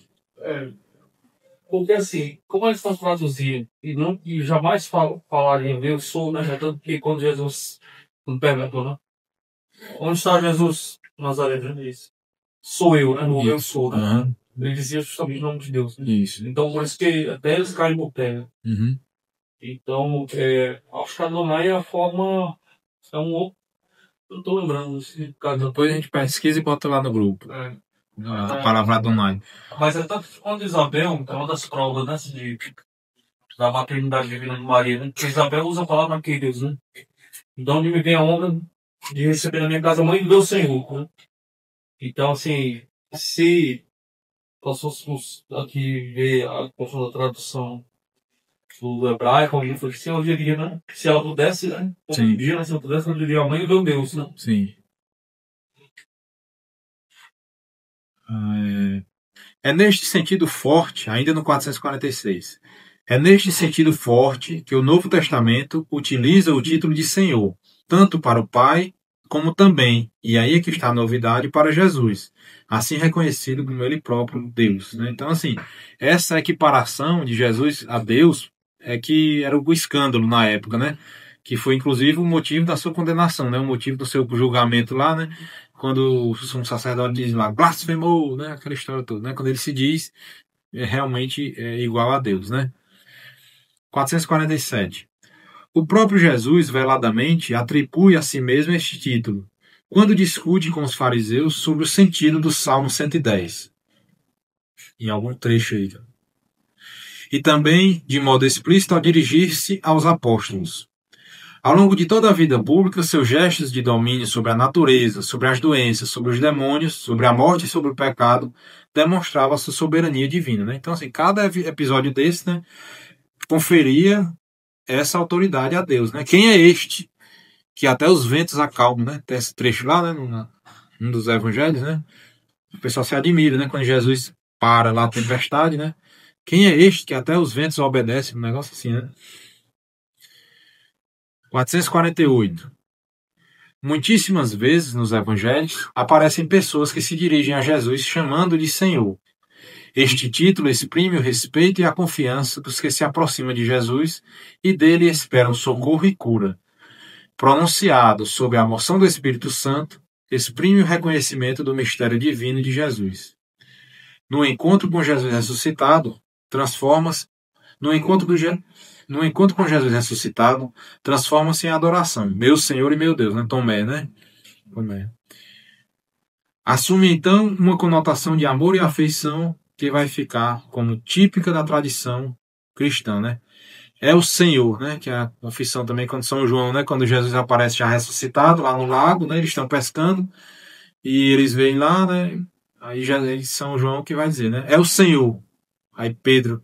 C: Porque assim, como eles estão traduzindo e jamais falariam eu sou, né? Tanto que quando Jesus perguntou, né? Onde está Jesus Nazareno? Ele disse, sou eu, né? Eu sou, né?
A: Uhum.
C: Ele dizia justamente o nome de Deus. Né?
A: Isso.
C: Então por isso que até eles caem por terra.
A: Uhum.
C: Então, acho que Adonai é a forma. É um outro. Eu não tô lembrando.
A: Depois a gente pesquisa e bota lá no grupo. A palavra Adonai.
C: Mas é tanto que quando Isabel, é uma das provas, né, da maternidade divina de Maria, né? Porque Isabel usa a palavra queridos, né? Então, onde me vem a honra de receber na minha casa a mãe do meu Senhor, né? Então, assim, se nós fôssemos aqui ver a questão da tradução do hebraico, alguém falou assim, eu diria, né? Se ela pudesse, né?
A: Sim.
C: Dia, né? Se ela pudesse, eu diria a mãe do meu Deus, né?
A: Sim. É neste sentido forte, ainda no 446, é neste sentido forte que o Novo Testamento utiliza o título de Senhor, tanto para o Pai, como também, e aí é que está a novidade, para Jesus, assim reconhecido como ele próprio Deus. Né? Então, assim, essa equiparação de Jesus a Deus é que era o escândalo na época, né? Que foi inclusive o motivo da sua condenação, né? O motivo do seu julgamento lá, né? Quando o sumo sacerdote diz lá, blasfemou, né? Aquela história toda, né? Quando ele se diz realmente igual a Deus, né? 447. O próprio Jesus, veladamente, atribui a si mesmo este título, quando discute com os fariseus sobre o sentido do Salmo 110. Em algum trecho aí. E também, de modo explícito, ao dirigir-se aos apóstolos. Ao longo de toda a vida pública, seus gestos de domínio sobre a natureza, sobre as doenças, sobre os demônios, sobre a morte e sobre o pecado, demonstravam a sua soberania divina. Né? Então, assim, cada episódio desse, né, conferia essa autoridade a Deus. Né? Quem é este que até os ventos acalmam? Né? Tem esse trecho lá, né, um dos evangelhos, né? O pessoal se admira, né? Quando Jesus para lá a tempestade, né? Quem é este que até os ventos obedecem? Um negócio assim, né? 448. Muitíssimas vezes nos evangelhos aparecem pessoas que se dirigem a Jesus chamando-lhe Senhor. Este título exprime o respeito e a confiança dos que se aproximam de Jesus e dele esperam socorro e cura. Pronunciado sob a moção do Espírito Santo, exprime o reconhecimento do mistério divino de Jesus. No encontro com Jesus ressuscitado, transforma-se no encontro com Jesus ressuscitado, transforma-se em adoração. Meu Senhor e meu Deus, né? Tomé, né? Tomé. Assume então uma conotação de amor e afeição que vai ficar como típica da tradição cristã, né? É o Senhor, né? Que é a confissão também quando São João, né? Quando Jesus aparece já ressuscitado lá no lago, né? Eles estão pescando e eles veem lá, né? Aí já é São João que vai dizer, né? É o Senhor. Aí Pedro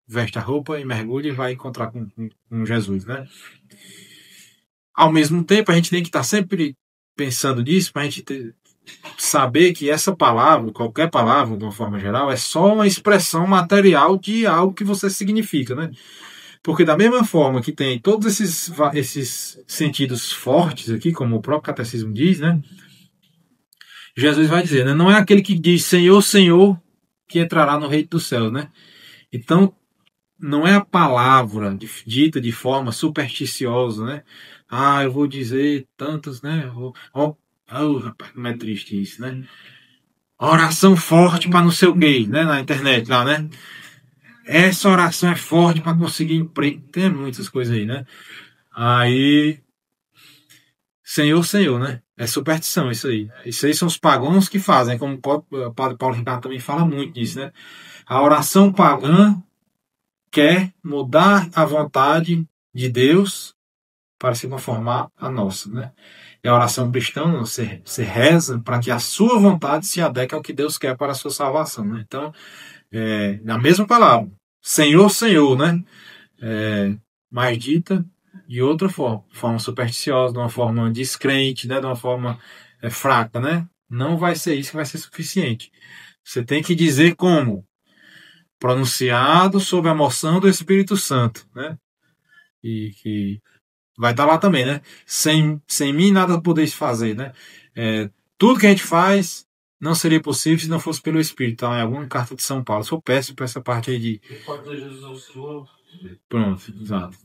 A: veste a roupa e mergulha e vai encontrar com Jesus, né? Ao mesmo tempo, a gente tem que estar sempre pensando nisso para a gente saber que essa palavra, qualquer palavra, de uma forma geral, é só uma expressão material de algo que você significa, né? Porque da mesma forma que tem todos esses sentidos fortes aqui, como o próprio catecismo diz, né? Jesus vai dizer, né? Não é aquele que diz Senhor, Senhor, que entrará no reino dos céus, né? Então, não é a palavra dita de forma supersticiosa, né? Ah, eu vou dizer tantos, né? Rapaz, como é triste isso, né? Oração forte para não sei o quê, né? Na internet lá, né? Essa oração é forte para conseguir emprego. Tem muitas coisas aí, né? Aí, Senhor, Senhor, né? É superstição isso aí. Isso aí são os pagãos que fazem, como o padre Paulo Ricardo também fala muito disso, né? A oração pagã quer mudar a vontade de Deus para se conformar à nossa, né? E a oração cristã, você reza para que a sua vontade se adeque ao que Deus quer para a sua salvação, né? Então, na mesma palavra, Senhor, Senhor, né? Mas dita de outra forma supersticiosa, de uma forma descrente, né? De uma forma fraca, né? Não vai ser isso que vai ser suficiente. Você tem que dizer como? Pronunciado sob a moção do Espírito Santo, né? E que vai estar lá também, né? Sem mim nada podeis fazer, né? Tudo que a gente faz não seria possível se não fosse pelo Espírito. Então, é alguma carta de São Paulo. Eu sou péssimo para essa parte aí de... Pronto, exato.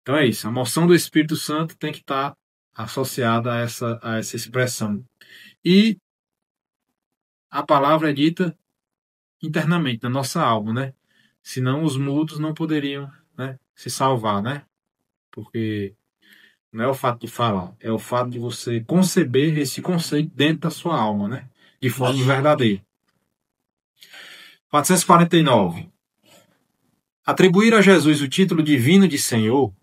A: Então é isso. A moção do Espírito Santo tem que estar associada a essa expressão. E a palavra é dita internamente, na nossa alma, né? Senão os mudos não poderiam, né, se salvar, né? Porque não é o fato de falar, é o fato de você conceber esse conceito dentro da sua alma, né? De forma verdadeira. 449. Atribuir a Jesus o título divino de Senhor.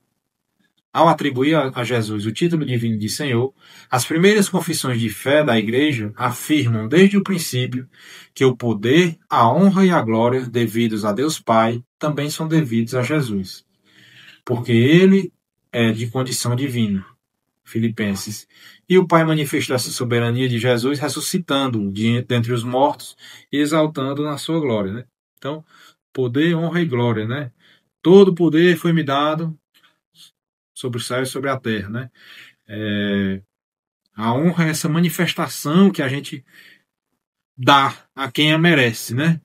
A: Ao atribuir a Jesus o título divino de Senhor, as primeiras confissões de fé da Igreja afirmam desde o princípio que o poder, a honra e a glória devidos a Deus Pai também são devidos a Jesus, porque Ele é de condição divina. Filipenses. E o Pai manifestou essa soberania de Jesus ressuscitando-o dentre os mortos e exaltando na sua glória, né? Então, poder, honra e glória, né? Todo poder foi me dado sobre o céu e sobre a terra, né? A honra é essa manifestação que a gente dá a quem a merece, né?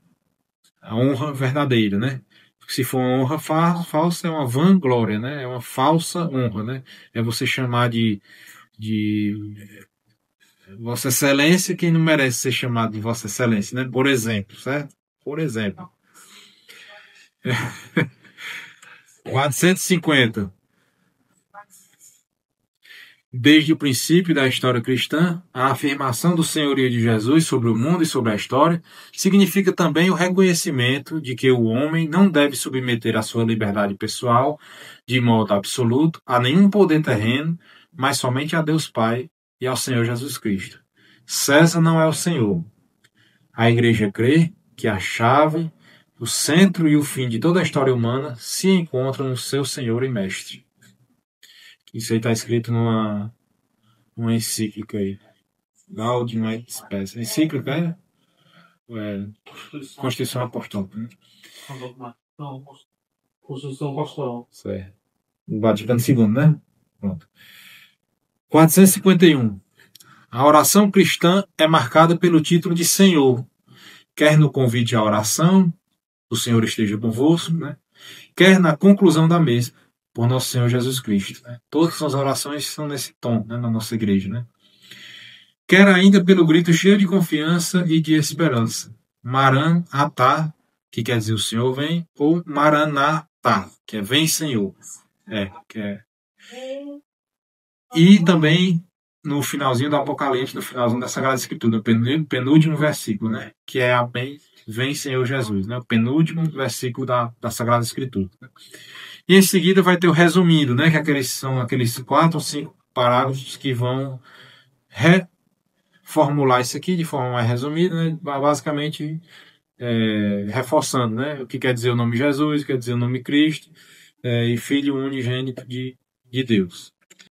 A: A honra verdadeira, né? Se for uma honra falsa, é uma vanglória, né? É uma falsa honra, né? É você chamar de Vossa Excelência quem não merece ser chamado de Vossa Excelência, né? Por exemplo, certo? Por exemplo. 450. Desde o princípio da história cristã, a afirmação do senhorio de Jesus sobre o mundo e sobre a história significa também o reconhecimento de que o homem não deve submeter a sua liberdade pessoal, de modo absoluto, a nenhum poder terreno, mas somente a Deus Pai e ao Senhor Jesus Cristo. César não é o Senhor. A Igreja crê que a chave, o centro e o fim de toda a história humana se encontram no seu Senhor e Mestre. Isso aí está escrito numa encíclica aí. Gaudium et Spes. Encíclica, é? Constituição Apostólica, né?
C: Não, Constituição Pastoral.
A: Certo. O Vaticano II, né? Pronto. 451. A oração cristã é marcada pelo título de Senhor, quer no convite à oração, o Senhor esteja convosco, né? Quer na conclusão da mesma, por nosso Senhor Jesus Cristo. Né? Todas as orações são nesse tom, né, na nossa igreja. Né? Quer ainda pelo grito cheio de confiança e de esperança. Maran-atá, que quer dizer o Senhor vem, ou Maranatá, que é vem Senhor. E também no finalzinho do Apocalipse, no finalzinho da Sagrada Escritura, no penúltimo versículo, né? Que é a vem Senhor Jesus, né? O penúltimo versículo da Sagrada Escritura. E em seguida vai ter o resumido, né? Que são aqueles 4 ou 5 parágrafos que vão reformular isso aqui de forma mais resumida, né? Basicamente reforçando, né? O que quer dizer o nome Jesus, o que quer dizer o nome Cristo, e Filho unigênito de Deus.